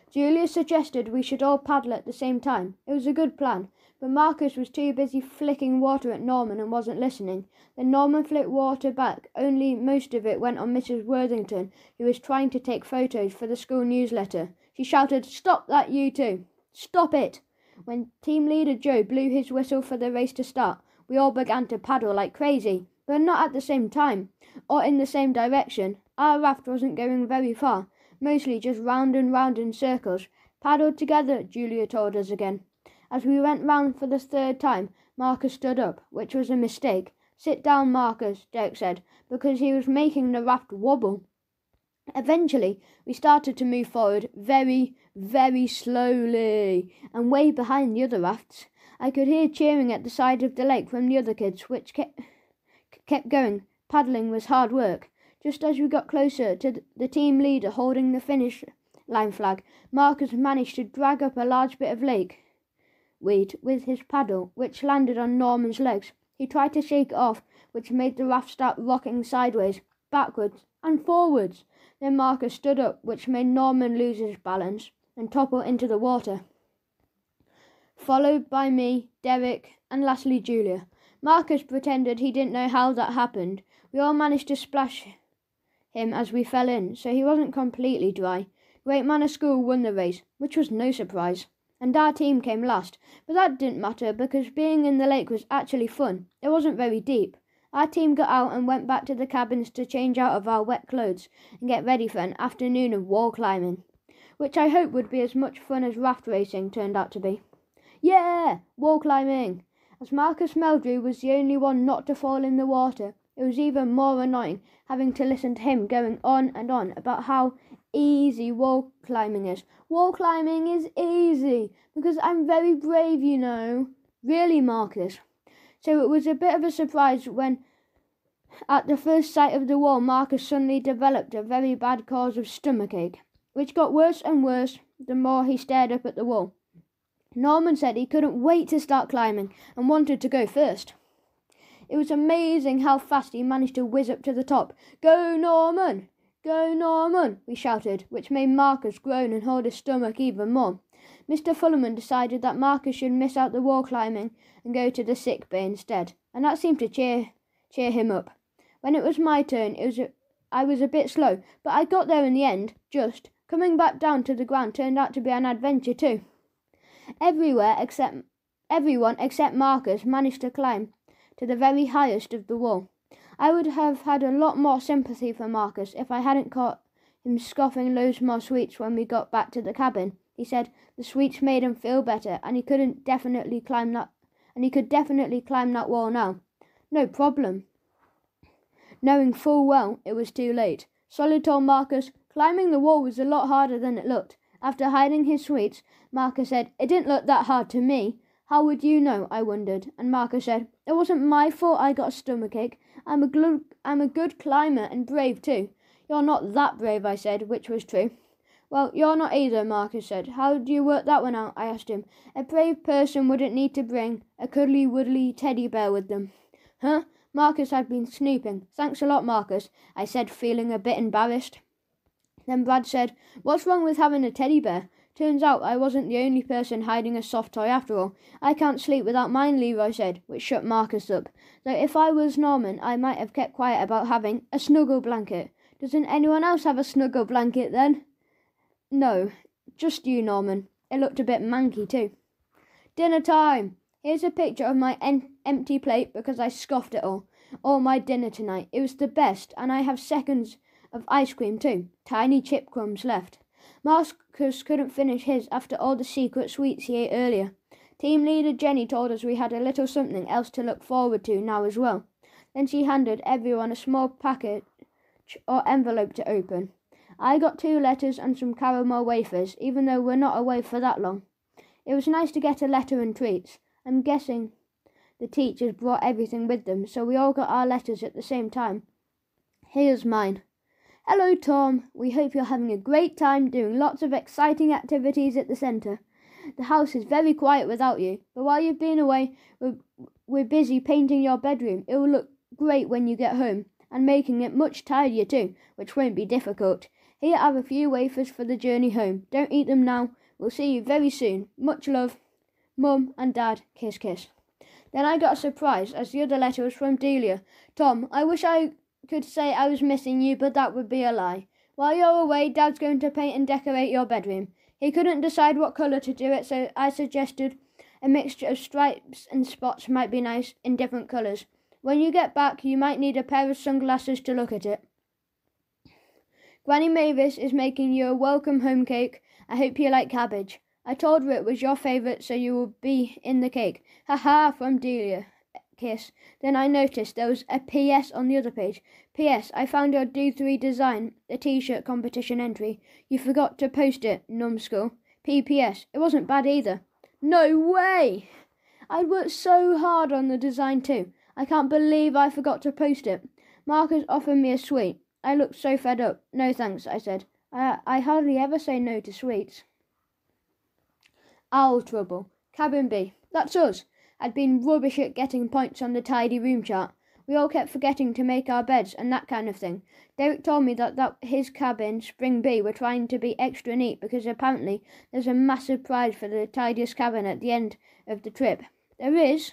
Julia suggested we should all paddle at the same time. It was a good plan, but Marcus was too busy flicking water at Norman and wasn't listening. Then Norman flicked water back, only most of it went on Mrs. Worthington, who was trying to take photos for the school newsletter. She shouted, "Stop that, you two! Stop it!" When team leader Joe blew his whistle for the race to start, we all began to paddle like crazy, but not at the same time, or in the same direction. Our raft wasn't going very far, mostly just round and round in circles. "Paddle together," Julia told us again. As we went round for the third time, Marcus stood up, which was a mistake. "Sit down, Marcus," Derek said, because he was making the raft wobble. Eventually, we started to move forward very, very slowly, and way behind the other rafts. I could hear cheering at the side of the lake from the other kids, which kept going. Paddling was hard work. Just as we got closer to the team leader holding the finish line flag, Marcus managed to drag up a large bit of lake weed with his paddle, which landed on Norman's legs. He tried to shake it off, which made the raft start rocking sideways, backwards, and forwards. Then Marcus stood up, which made Norman lose his balance and topple into the water, followed by me, Derek, and lastly Julia. Marcus pretended he didn't know how that happened. We all managed to splash him as we fell in, so he wasn't completely dry. Great Man of School won the race, which was no surprise, and our team came last, but that didn't matter because being in the lake was actually fun. It wasn't very deep. Our team got out and went back to the cabins to change out of our wet clothes and get ready for an afternoon of wall climbing, which I hope would be as much fun as raft racing turned out to be. Yeah, wall climbing! As Marcus Meldrew was the only one not to fall in the water, it was even more annoying having to listen to him going on and on about how easy wall climbing is. Wall climbing is easy because I'm very brave, you know. Really, Marcus? So it was a bit of a surprise when, at the first sight of the wall, Marcus suddenly developed a very bad case of stomachache, which got worse and worse the more he stared up at the wall. Norman said he couldn't wait to start climbing and wanted to go first. It was amazing how fast he managed to whiz up to the top. Go, Norman! Go, Norman! We shouted, which made Marcus groan and hold his stomach even more. Mr. Fullerman decided that Marcus should miss out the wall climbing and go to the sick bay instead, and that seemed to cheer him up. When it was my turn, I was a bit slow, but I got there in the end. Just coming back down to the ground turned out to be an adventure too. Everyone except Marcus managed to climb to the very highest of the wall. I would have had a lot more sympathy for Marcus if I hadn't caught him scoffing loads more sweets when we got back to the cabin. He said the sweets made him feel better, and he could definitely climb that wall now. No problem. Knowing full well it was too late. Solid told Marcus climbing the wall was a lot harder than it looked. After hiding his sweets, Marcus said, "It didn't look that hard to me." "How would you know?" I wondered. And Marcus said, "It wasn't my fault I got a stomachache. I'm a good climber and brave too." "You're not that brave," I said, which was true. "Well, you're not either," Marcus said. "How do you work that one out?" I asked him. "A brave person wouldn't need to bring a cuddly-wuddly teddy bear with them." Huh? Marcus had been snooping. "Thanks a lot, Marcus," I said, feeling a bit embarrassed. Then Brad said, "What's wrong with having a teddy bear?" Turns out I wasn't the only person hiding a soft toy after all. "I can't sleep without mine, Leroy said, which shut Marcus up. Though if I was Norman, I might have kept quiet about having a snuggle blanket. Doesn't anyone else have a snuggle blanket then? No, just you, Norman. It looked a bit manky too. Dinner time! Here's a picture of my empty plate because I scoffed at all my dinner tonight. It was the best, and I have seconds of ice cream too. Tiny chip crumbs left. Marcus couldn't finish his after all the secret sweets he ate earlier. Team leader Jenny told us we had a little something else to look forward to now as well. Then she handed everyone a small package or envelope to open. I got 2 letters and some caramel wafers, even though we're not away for that long. It was nice to get a letter and treats. I'm guessing the teachers brought everything with them, so we all got our letters at the same time. Here's mine. Hello, Tom. We hope you're having a great time doing lots of exciting activities at the centre. The house is very quiet without you, but while you've been away, we're busy painting your bedroom. It will look great when you get home, and making it much tidier too, which won't be difficult. Here are a few wafers for the journey home. Don't eat them now. We'll see you very soon. Much love. Mum and Dad. Kiss, kiss. Then I got a surprise, as the other letter was from Delia. Tom, I wish I could say I was missing you, but that would be a lie. While you're away, Dad's going to paint and decorate your bedroom. He couldn't decide what colour to do it, so I suggested a mixture of stripes and spots might be nice in different colours. When you get back, you might need a pair of sunglasses to look at it. Granny Mavis is making you a welcome home cake. I hope you like cabbage. I told her it was your favourite, so you will be in the cake. Ha ha, from Delia. Kiss. Then I noticed there was a P.S. on the other page. P.S. I found your D3 design, a t-shirt competition entry. You forgot to post it, numbskull. P.P.S. It wasn't bad either. No way! I'd worked so hard on the design too. I can't believe I forgot to post it. Marcus offered me a sweet. I looked so fed up. No thanks, I said. I hardly ever say no to sweets. Owl trouble. Cabin B. That's us. I'd been rubbish at getting points on the tidy room chart. We all kept forgetting to make our beds and that kind of thing. Derek told me that his cabin, Spring B, were trying to be extra neat because apparently there's a massive prize for the tidiest cabin at the end of the trip. There is.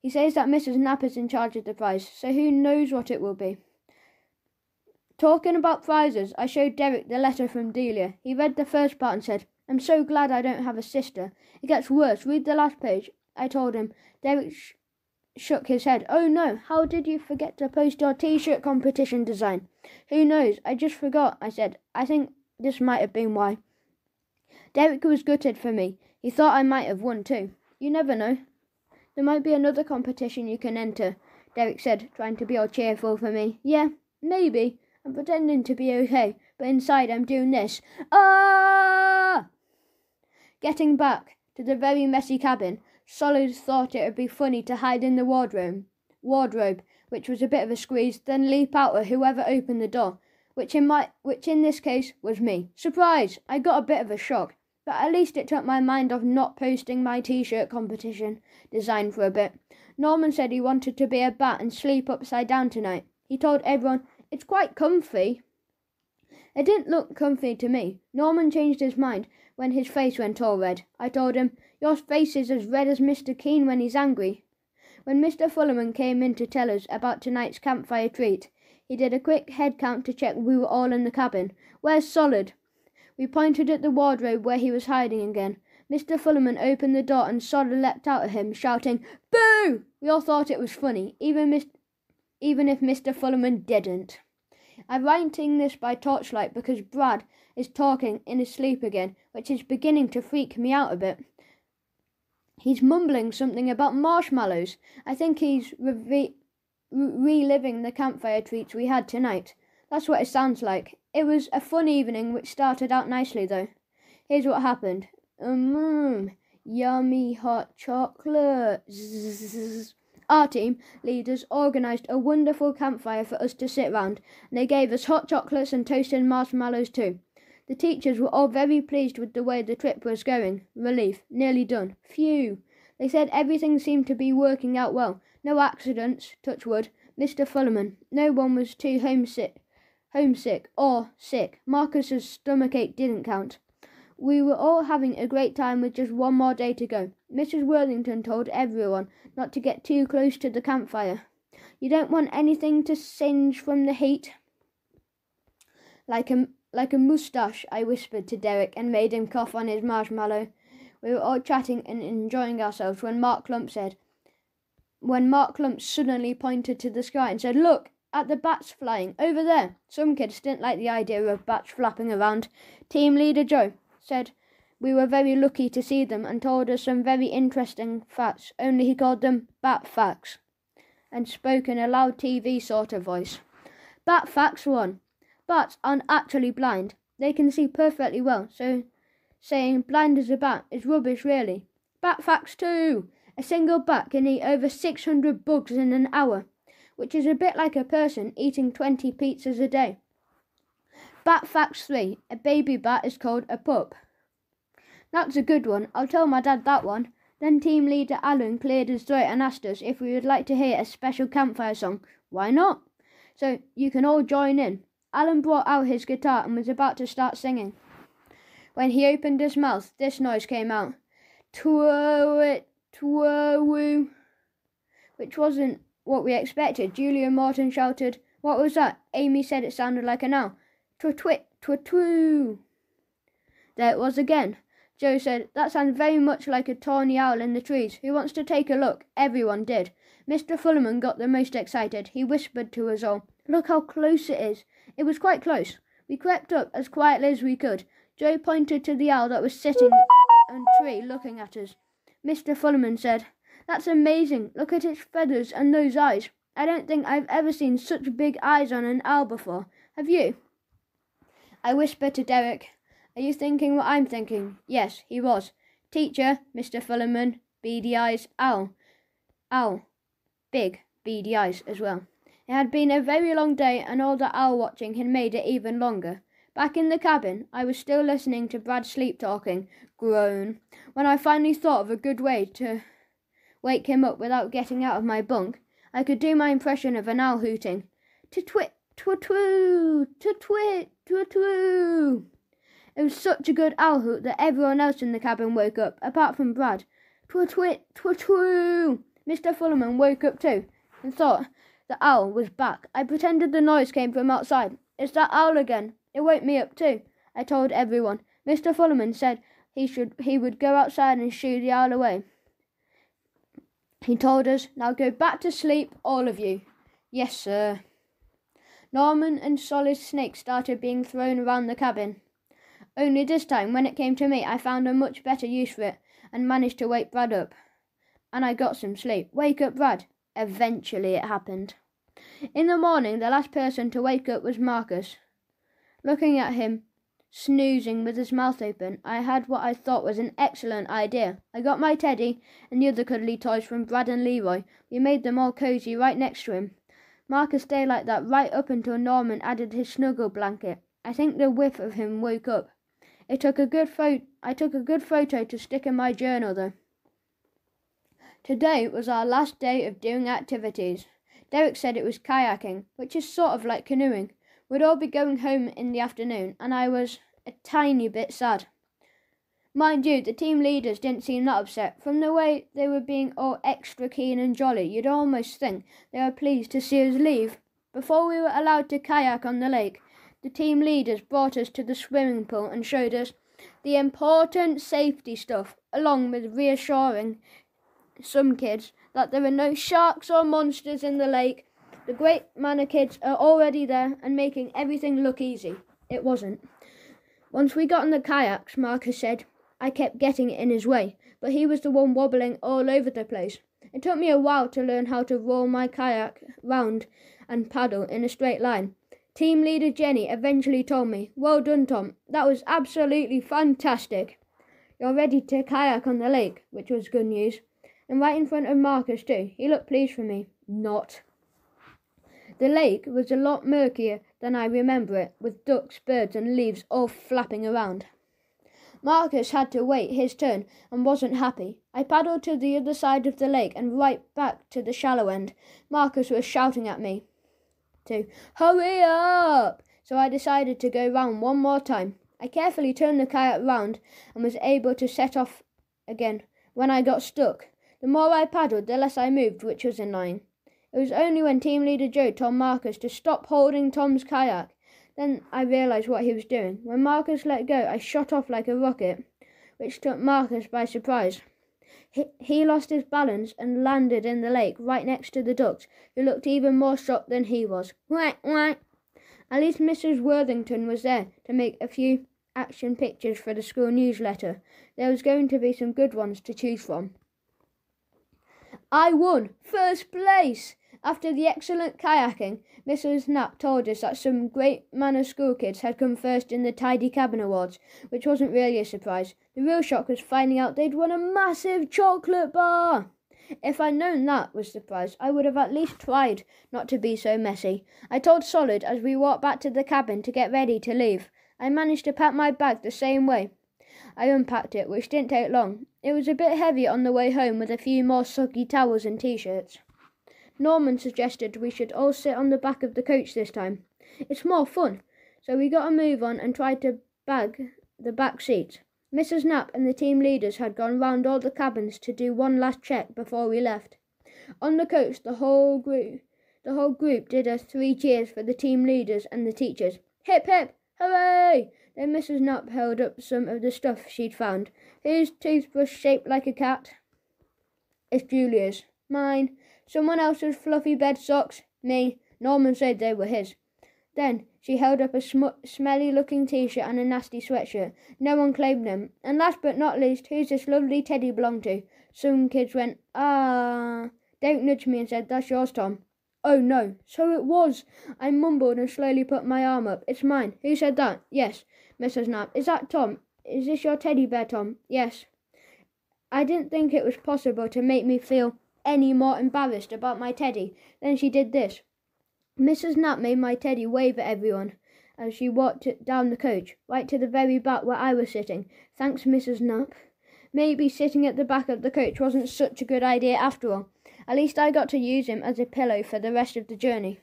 He says that Mrs. Napper's in charge of the prize, so who knows what it will be. Talking about prizes, I showed Derek the letter from Delia. He read the first part and said, I'm so glad I don't have a sister. It gets worse. Read the last page. I told him. Derek shook his head. Oh no, how did you forget to post your t-shirt competition design? Who knows? I just forgot, I said. I think this might have been why. Derek was gutted for me. He thought I might have won too. You never know. There might be another competition you can enter, Derek said, trying to be all cheerful for me. Yeah, maybe. I'm pretending to be okay, but inside I'm doing this. Ah! Getting back to the very messy cabin, Solid thought it would be funny to hide in the wardrobe, which was a bit of a squeeze, then leap out at whoever opened the door, which in this case was me. Surprise! I got a bit of a shock, but at least it took my mind off not posting my t-shirt competition design for a bit. Norman said he wanted to be a bat and sleep upside down tonight. He told everyone, it's quite comfy. It didn't look comfy to me. Norman changed his mind when his face went all red. I told him, your face is as red as Mr. Keene when he's angry. When Mr. Fullerman came in to tell us about tonight's campfire treat, he did a quick head count to check we were all in the cabin. Where's Solid? We pointed at the wardrobe where he was hiding again. Mr. Fullerman opened the door and Solid leapt out at him, shouting, Boo! We all thought it was funny, even if Mr. Fullerman didn't. I'm writing this by torchlight because Brad is talking in his sleep again, which is beginning to freak me out a bit. He's mumbling something about marshmallows. I think he's reliving the campfire treats we had tonight. That's what it sounds like. It was a fun evening which started out nicely though. Here's what happened. Yummy hot chocolate. Zzz. Our team leaders organised a wonderful campfire for us to sit round, and they gave us hot chocolates and toasted marshmallows too. The teachers were all very pleased with the way the trip was going. Relief. Nearly done. Phew. They said everything seemed to be working out well. No accidents, touch wood. Mr. Fullerman. No one was too homesick or sick. Marcus's stomachache didn't count. We were all having a great time with just one more day to go. Mrs. Worthington told everyone not to get too close to the campfire. You don't want anything to singe from the heat. Like a moustache, I whispered to Derek and made him cough on his marshmallow. We were all chatting and enjoying ourselves when Mark Clump suddenly pointed to the sky and said, Look, at the bats flying, over there. Some kids didn't like the idea of bats flapping around. Team leader Joe said we were very lucky to see them and told us some very interesting facts, only he called them bat facts, and spoke in a loud TV sort of voice. Bat facts 1. Bats aren't actually blind. They can see perfectly well, so saying blind as a bat is rubbish really. Bat facts 2. A single bat can eat over 600 bugs in an hour, which is a bit like a person eating 20 pizzas a day. Bat facts 3. A baby bat is called a pup. That's a good one. I'll tell my dad that one. Then team leader Alan cleared his throat and asked us if we would like to hear a special campfire song. Why not? So you can all join in. Alan brought out his guitar and was about to start singing. When he opened his mouth, this noise came out. Twirl-it, twirl-woo. Which wasn't what we expected. Julia Morton shouted, What was that? Amy said it sounded like an owl. Twit-twit, twit-twoo. There it was again. Joe said, That sounds very much like a tawny owl in the trees. Who wants to take a look? Everyone did. Mr. Fullerman got the most excited. He whispered to us all, Look how close it is. It was quite close. We crept up as quietly as we could. Joe pointed to the owl that was sitting on a tree looking at us. Mr. Fullerman said, That's amazing. Look at its feathers and those eyes. I don't think I've ever seen such big eyes on an owl before. Have you? I whispered to Derek, Are you thinking what I'm thinking? Yes, he was. Teacher, Mr. Fullerman, beady eyes, owl. Owl. Big, beady eyes as well. It had been a very long day, and all the owl watching had made it even longer. Back in the cabin, I was still listening to Brad sleep-talking, groan, when I finally thought of a good way to wake him up without getting out of my bunk. I could do my impression of an owl hooting. "Tut-twit, twat-twoo, tut-twit, twat-twoo." It was such a good owl hoot that everyone else in the cabin woke up, apart from Brad. "Twat-twit, twat-twoo." Mr. Fullerman woke up too, and thought the owl was back. I pretended the noise came from outside. "It's that owl again. It woke me up too," I told everyone. Mr. Fullerman said he would go outside and shoo the owl away. He told us, "Now go back to sleep, all of you." "Yes, sir." Norman and Solid Snake started being thrown around the cabin. Only this time, when it came to me, I found a much better use for it and managed to wake Brad up. And I got some sleep. Wake up, Brad. Eventually it happened. In the morning, the last person to wake up was Marcus. Looking at him, snoozing with his mouth open, I had what I thought was an excellent idea. I got my teddy and the other cuddly toys from Brad and Leroy. We made them all cozy right next to him. Marcus stayed like that right up until Norman added his snuggle blanket. I think the whiff of him woke up. I took a good photo to stick in my journal, though. Today was our last day of doing activities. Derek said it was kayaking, which is sort of like canoeing. We'd all be going home in the afternoon, and I was a tiny bit sad. Mind you, the team leaders didn't seem that upset. From the way they were being all extra keen and jolly, you'd almost think they were pleased to see us leave. Before we were allowed to kayak on the lake, the team leaders brought us to the swimming pool and showed us the important safety stuff, along with reassuring some kids that there are no sharks or monsters in the lake. The Great Manor kids are already there and making everything look easy. It wasn't. Once we got in the kayaks, Marcus said, I kept getting in his way, but he was the one wobbling all over the place. It took me a while to learn how to roll my kayak round and paddle in a straight line. Team leader Jenny eventually told me, "Well done, Tom. That was absolutely fantastic. You're ready to kayak on the lake," which was good news. And right in front of Marcus too. He looked pleased for me. Not. The lake was a lot murkier than I remember it, with ducks, birds and leaves all flapping around. Marcus had to wait his turn and wasn't happy. I paddled to the other side of the lake and right back to the shallow end. Marcus was shouting at me to hurry up, so I decided to go round one more time. I carefully turned the kayak round and was able to set off again when I got stuck. The more I paddled, the less I moved, which was annoying. It was only when team leader Joe told Marcus to stop holding Tom's kayak, then I realised what he was doing. When Marcus let go, I shot off like a rocket, which took Marcus by surprise. He lost his balance and landed in the lake right next to the ducks, who looked even more shocked than he was. Quack, quack. At least Mrs. Worthington was there to make a few action pictures for the school newsletter. There was going to be some good ones to choose from. I won! First place! After the excellent kayaking, Mrs. Knapp told us that some Great Manor school kids had come first in the Tidy Cabin Awards, which wasn't really a surprise. The real shock was finding out they'd won a massive chocolate bar. If I'd known that was the prize, I would have at least tried not to be so messy. I told Solid as we walked back to the cabin to get ready to leave. I managed to pack my bag the same way. I unpacked it, which didn't take long. It was a bit heavy on the way home with a few more soggy towels and t-shirts. Norman suggested we should all sit on the back of the coach this time. It's more fun. So we got a move on and tried to bag the back seats. Mrs. Knapp and the team leaders had gone round all the cabins to do one last check before we left. On the coach, the whole group did a 3 cheers for the team leaders and the teachers. Hip hip, hooray! Then Mrs. Knapp held up some of the stuff she'd found. Whose toothbrush shaped like a cat? It's Julia's. Mine. Someone else's fluffy bed socks? Me. Norman said they were his. Then she held up a smelly-looking t-shirt and a nasty sweatshirt. No one claimed them. And last but not least, who's this lovely teddy belong to? Some kids went, ah. Derek nudged me and said, that's yours, Tom. Oh, no. So it was. I mumbled and slowly put my arm up. It's mine. Who said that? Yes, Mrs. Knapp. Is that Tom? Is this your teddy bear, Tom? Yes. I didn't think it was possible to make me feel any more embarrassed about my teddy. Then she did this. Mrs. Knapp made my teddy wave at everyone as she walked down the coach, right to the very back where I was sitting. Thanks, Mrs. Knapp. Maybe sitting at the back of the coach wasn't such a good idea after all. At least I got to use him as a pillow for the rest of the journey.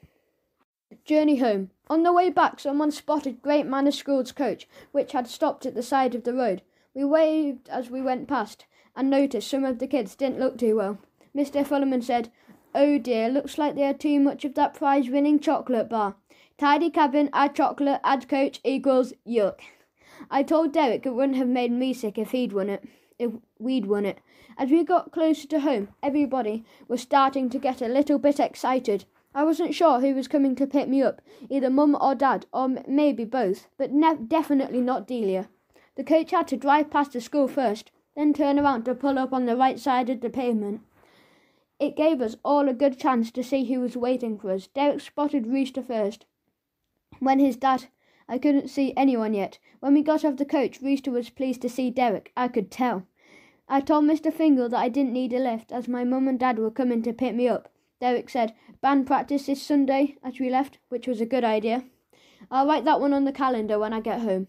Journey home. On the way back, someone spotted Great Manor School's coach, which had stopped at the side of the road. We waved as we went past, and noticed some of the kids didn't look too well. Mr. Fullerman said, "Oh dear, looks like they had too much of that prize-winning chocolate bar. Tidy cabin, add chocolate, add coach equals yuck." I told Derek it wouldn't have made me sick if we'd won it. As we got closer to home, everybody was starting to get a little bit excited. I wasn't sure who was coming to pick me up, either Mum or Dad, or maybe both, but definitely not Delia. The coach had to drive past the school first, then turn around to pull up on the right side of the pavement. It gave us all a good chance to see who was waiting for us. Derek spotted Rooster first. When his dad, I couldn't see anyone yet. When we got off the coach, Rooster was pleased to see Derek. I could tell. I told Mr. Fingal that I didn't need a lift, as my mum and dad were coming to pick me up. Derek said, "Band practice this Sunday," as we left, which was a good idea. I'll write that one on the calendar when I get home.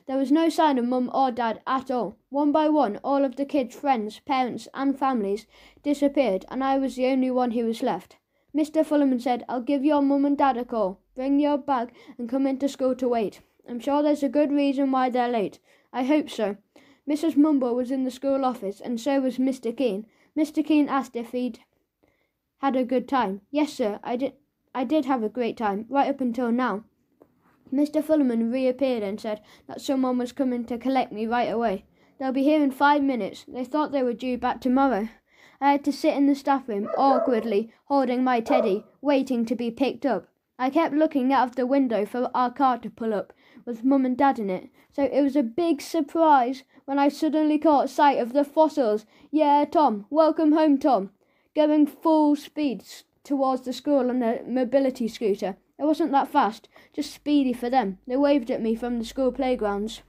There was no sign of Mum or Dad at all. One by one, all of the kids' friends, parents and families disappeared, and I was the only one who was left. Mr. Fullerman said, "I'll give your Mum and Dad a call. Bring your bag and come into school to wait. I'm sure there's a good reason why they're late." I hope so. Mrs. Mumble was in the school office, and so was Mr. Keene. Mr. Keene asked if he'd had a good time. "Yes, sir, I did have a great time, right up until now." Mr. Fullerman reappeared and said that someone was coming to collect me right away. "They'll be here in 5 minutes. They thought they were due back tomorrow." I had to sit in the staff room, awkwardly holding my teddy, waiting to be picked up. I kept looking out of the window for our car to pull up, with Mum and Dad in it, so it was a big surprise when I suddenly caught sight of the fossils. "Yeah, Tom. Welcome home, Tom." Going full speed towards the school on a mobility scooter. It wasn't that fast, just speedy for them. They waved at me from the school playgrounds.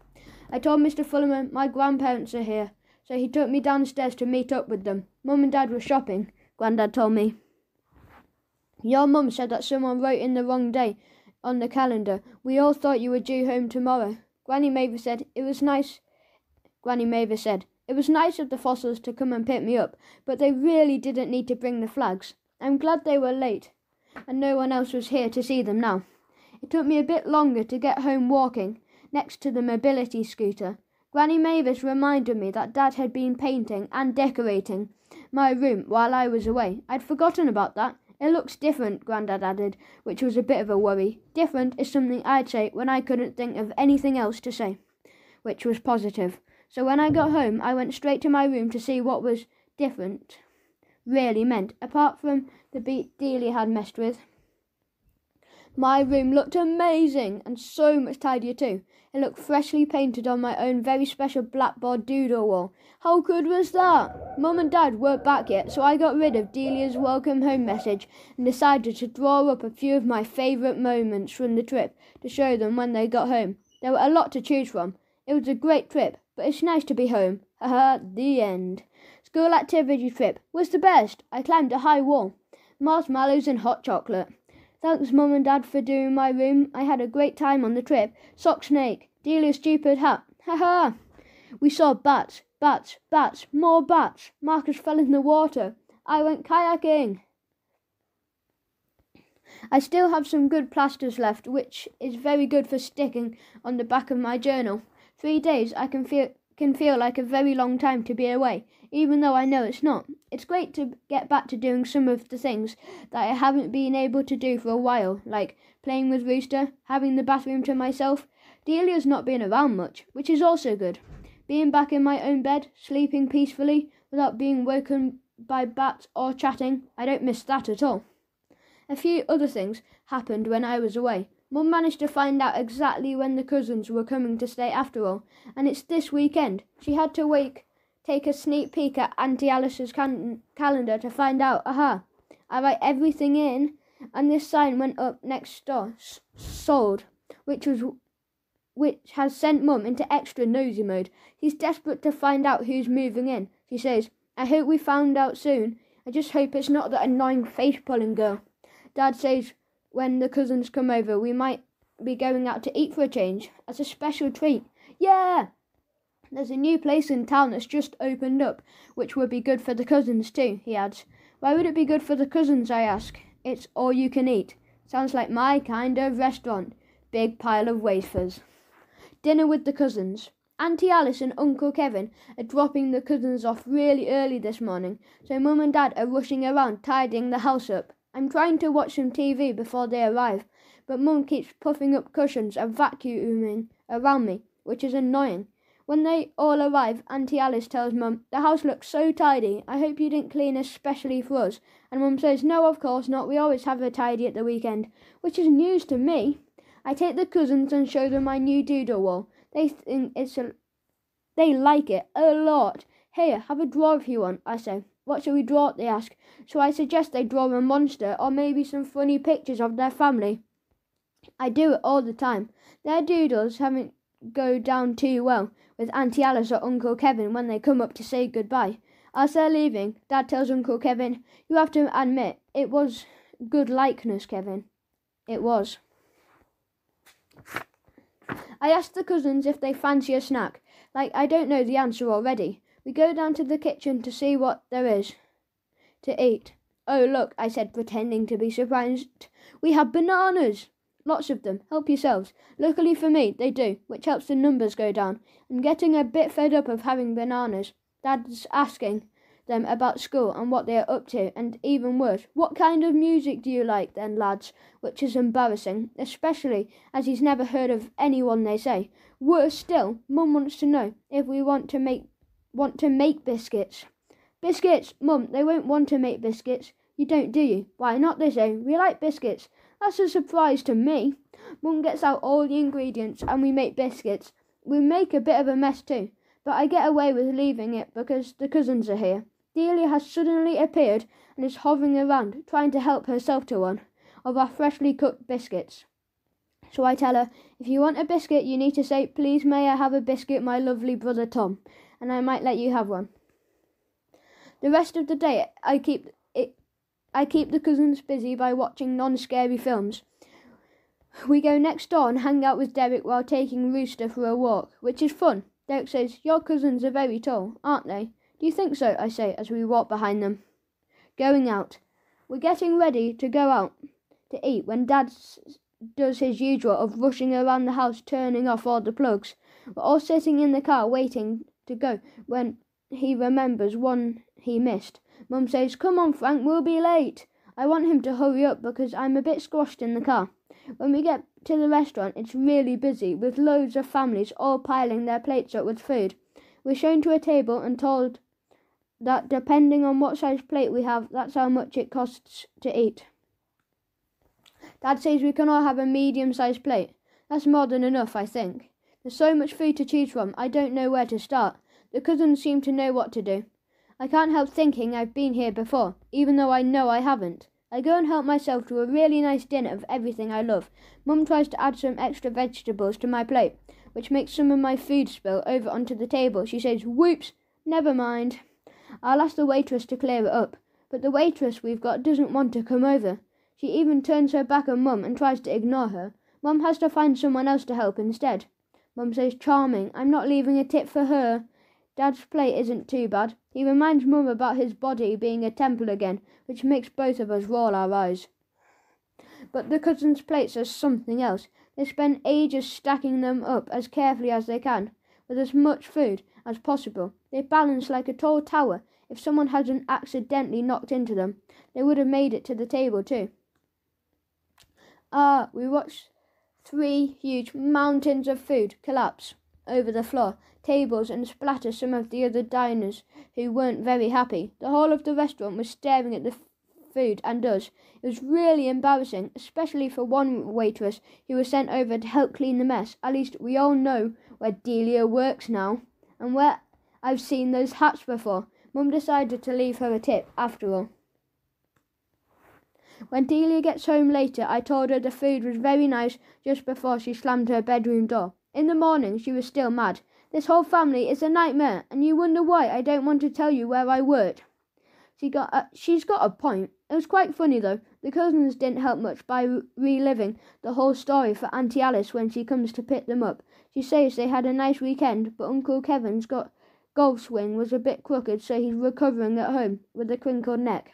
I told Mr. Fullerman my grandparents are here, so he took me downstairs to meet up with them. Mum and Dad were shopping, Grandad told me. "Your mum said that someone wrote in the wrong day on the calendar. We all thought you were due home tomorrow." Granny Mavis said, "It was nice of the fossils to come and pick me up, but they really didn't need to bring the flags. I'm glad they were late, and no one else was here to see them now." It took me a bit longer to get home walking, next to the mobility scooter. Granny Mavis reminded me that Dad had been painting and decorating my room while I was away. I'd forgotten about that. "It looks different," Grandad added, which was a bit of a worry. Different is something I'd say when I couldn't think of anything else to say, which was positive. So when I got home, I went straight to my room to see what was different really meant, apart from the beat Delia had messed with. My room looked amazing, and so much tidier too. It looked freshly painted on my own very special blackboard doodle wall. How good was that? Mum and Dad weren't back yet, so I got rid of Delia's welcome home message and decided to draw up a few of my favourite moments from the trip to show them when they got home. There were a lot to choose from. It was a great trip, but it's nice to be home. Haha, the end. School activity trip was the best. I climbed a high wall. Marshmallows and hot chocolate. Thanks, Mum and Dad, for doing my room. I had a great time on the trip. Sock snake. Delia's stupid hat. Haha. We saw bats, more bats. Marcus fell in the water. I went kayaking. I still have some good plasters left, which is very good for sticking on the back of my journal. 3 days I can feel like a very long time to be away, even though I know it's not. It's great to get back to doing some of the things that I haven't been able to do for a while, like playing with Rooster, having the bathroom to myself. Delia's not been around much, which is also good. Being back in my own bed, sleeping peacefully, without being woken by bats or chatting, I don't miss that at all. A few other things happened when I was away. Mum managed to find out exactly when the cousins were coming to stay after all, and it's this weekend. She had to take a sneak peek at Auntie Alice's calendar to find out. Aha! I write everything in, and this sign went up next door, sold, which has sent Mum into extra nosy mode. She's desperate to find out who's moving in. She says, "I hope we found out soon. I just hope it's not that annoying face-pulling girl." Dad says, when the cousins come over, we might be going out to eat for a change, as a special treat. Yeah! There's a new place in town that's just opened up, which would be good for the cousins too, he adds. Why would it be good for the cousins, I ask. It's all you can eat. Sounds like my kind of restaurant. Big pile of wafers. Dinner with the cousins. Auntie Alice and Uncle Kevin are dropping the cousins off really early this morning, so Mum and Dad are rushing around tidying the house up. I'm trying to watch some TV before they arrive, but Mum keeps puffing up cushions and vacuuming around me, which is annoying. When they all arrive, Auntie Alice tells Mum, "The house looks so tidy. I hope you didn't clean especially for us." And Mum says, "No, of course not. We always have it tidy at the weekend," which is news to me. I take the cousins and show them my new doodle wall. They like it a lot. "Here, have a draw if you want," I say. "What shall we draw?" they ask. So I suggest they draw a monster or maybe some funny pictures of their family. I do it all the time. Their doodles haven't go down too well with Auntie Alice or Uncle Kevin when they come up to say goodbye. As they're leaving, Dad tells Uncle Kevin, "You have to admit, it was good likeness, Kevin." It was. I ask the cousins if they fancy a snack. Like I don't know the answer already. We go down to the kitchen to see what there is to eat. "Oh, look," I said, pretending to be surprised. "We have bananas." "Lots of them. Help yourselves." Luckily for me, they do, which helps the numbers go down. I'm getting a bit fed up of having bananas. Dad's asking them about school and what they are up to, and even worse, "What kind of music do you like then, lads?" which is embarrassing, especially as he's never heard of anyone they say. Worse still, Mum wants to know if we want to make biscuits. "Biscuits? Mum, they won't want to make biscuits." "You don't, do you?" "Why not?" they say. "We like biscuits." That's a surprise to me. Mum gets out all the ingredients and we make biscuits. We make a bit of a mess too, but I get away with leaving it because the cousins are here. Delia has suddenly appeared and is hovering around, trying to help herself to one of our freshly cooked biscuits. So I tell her, "If you want a biscuit, you need to say, 'Please may I have a biscuit, my lovely brother Tom,' and I might let you have one." The rest of the day I keep the cousins busy by watching non-scary films. We go next door and hang out with Derek while taking Rooster for a walk, which is fun. Derek says, "Your cousins are very tall, aren't they?" "Do you think so?" I say as we walk behind them. Going out. We're getting ready to go out to eat when Dad does his usual of rushing around the house turning off all the plugs. We're all sitting in the car waiting to go when he remembers one he missed. Mum says, "Come on, Frank, we'll be late." I want him to hurry up because I'm a bit squashed in the car. When we get to the restaurant, it's really busy, with loads of families all piling their plates up with food. We're shown to a table and told that depending on what size plate we have, that's how much it costs to eat. Dad says we can all have a medium-sized plate. That's more than enough, I think. There's so much food to choose from, I don't know where to start. The cousins seem to know what to do. I can't help thinking I've been here before, even though I know I haven't. I go and help myself to a really nice dinner of everything I love. Mum tries to add some extra vegetables to my plate, which makes some of my food spill over onto the table. She says, "Whoops, never mind." I'll ask the waitress to clear it up, but the waitress we've got doesn't want to come over. She even turns her back on Mum and tries to ignore her. Mum has to find someone else to help instead. Mum says, "Charming, I'm not leaving a tip for her." Dad's plate isn't too bad. He reminds Mum about his body being a temple again, which makes both of us roll our eyes. But the cousins' plates are something else. They spend ages stacking them up as carefully as they can, with as much food as possible. They balance like a tall tower. If someone hadn't accidentally knocked into them, they would have made it to the table too. We watched 3 huge mountains of food collapse over the floor, tables, and splatter some of the other diners who weren't very happy. The whole of the restaurant was staring at the food and us. It was really embarrassing, especially for one waitress who was sent over to help clean the mess. At least we all know where Delia works now, and where I've seen those hats before. Mum decided to leave her a tip after all. When Delia gets home later, I told her the food was very nice just before she slammed her bedroom door. In the morning, she was still mad. "This whole family is a nightmare, and you wonder why I don't want to tell you where I worked." She's got a point. It was quite funny though. The cousins didn't help much by reliving the whole story for Auntie Alice when she comes to pick them up. She says they had a nice weekend, but Uncle Kevin's golf swing was a bit crooked, so he's recovering at home with a crinkled neck.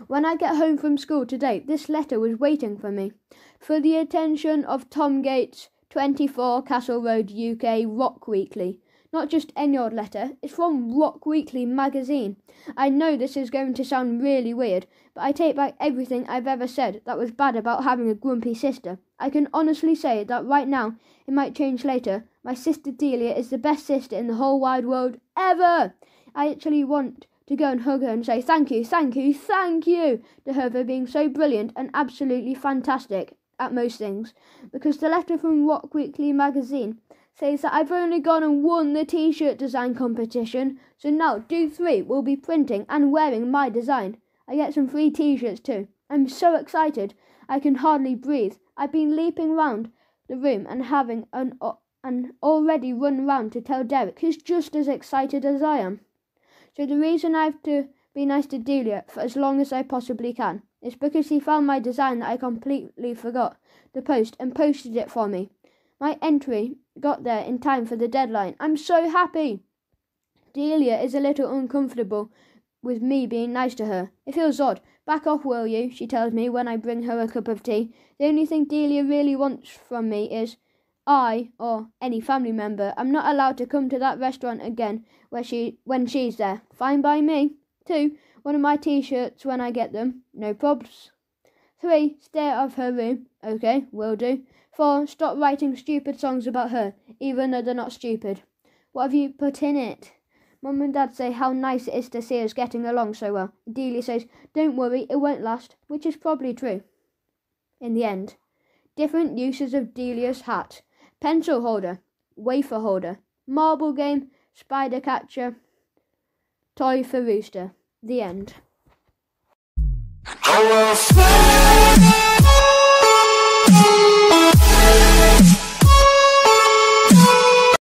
When I get home from school today, this letter was waiting for me. For the attention of Tom Gates, 24 Castle Road, UK, Rock Weekly. Not just any old letter, it's from Rock Weekly magazine. I know this is going to sound really weird, but I take back everything I've ever said that was bad about having a grumpy sister. I can honestly say that right now, it might change later, my sister Delia is the best sister in the whole wide world ever. I actually want to go and hug her and say thank you to her for being so brilliant and absolutely fantastic at most things. Because the letter from Rock Weekly magazine says that I've only gone and won the t-shirt design competition, so now Do 3 will be printing and wearing my design. I get some free t-shirts too. I'm so excited, I can hardly breathe. I've been leaping round the room and having an already run round to tell Derek, who's just as excited as I am. So the reason I have to be nice to Delia for as long as I possibly can is because he found my design that I completely forgot to post and posted it for me. My entry got there in time for the deadline. I'm so happy. Delia is a little uncomfortable with me being nice to her. It feels odd. Back off, will you? She tells me when I bring her a cup of tea. The only thing Delia really wants from me is I, or any family member, am not allowed to come to that restaurant again when she's there. Fine by me. 2. One of my t-shirts when I get them. No probs. 3. Stay out of her room. Okay, will do. 4. Stop writing stupid songs about her, even though they're not stupid. What have you put in it? Mum and Dad say how nice it is to see us getting along so well. Delia says, don't worry, it won't last, which is probably true. In the end. Different uses of Delia's hat. Pencil holder, wafer holder, marble game, spider catcher, toy for rooster. The end.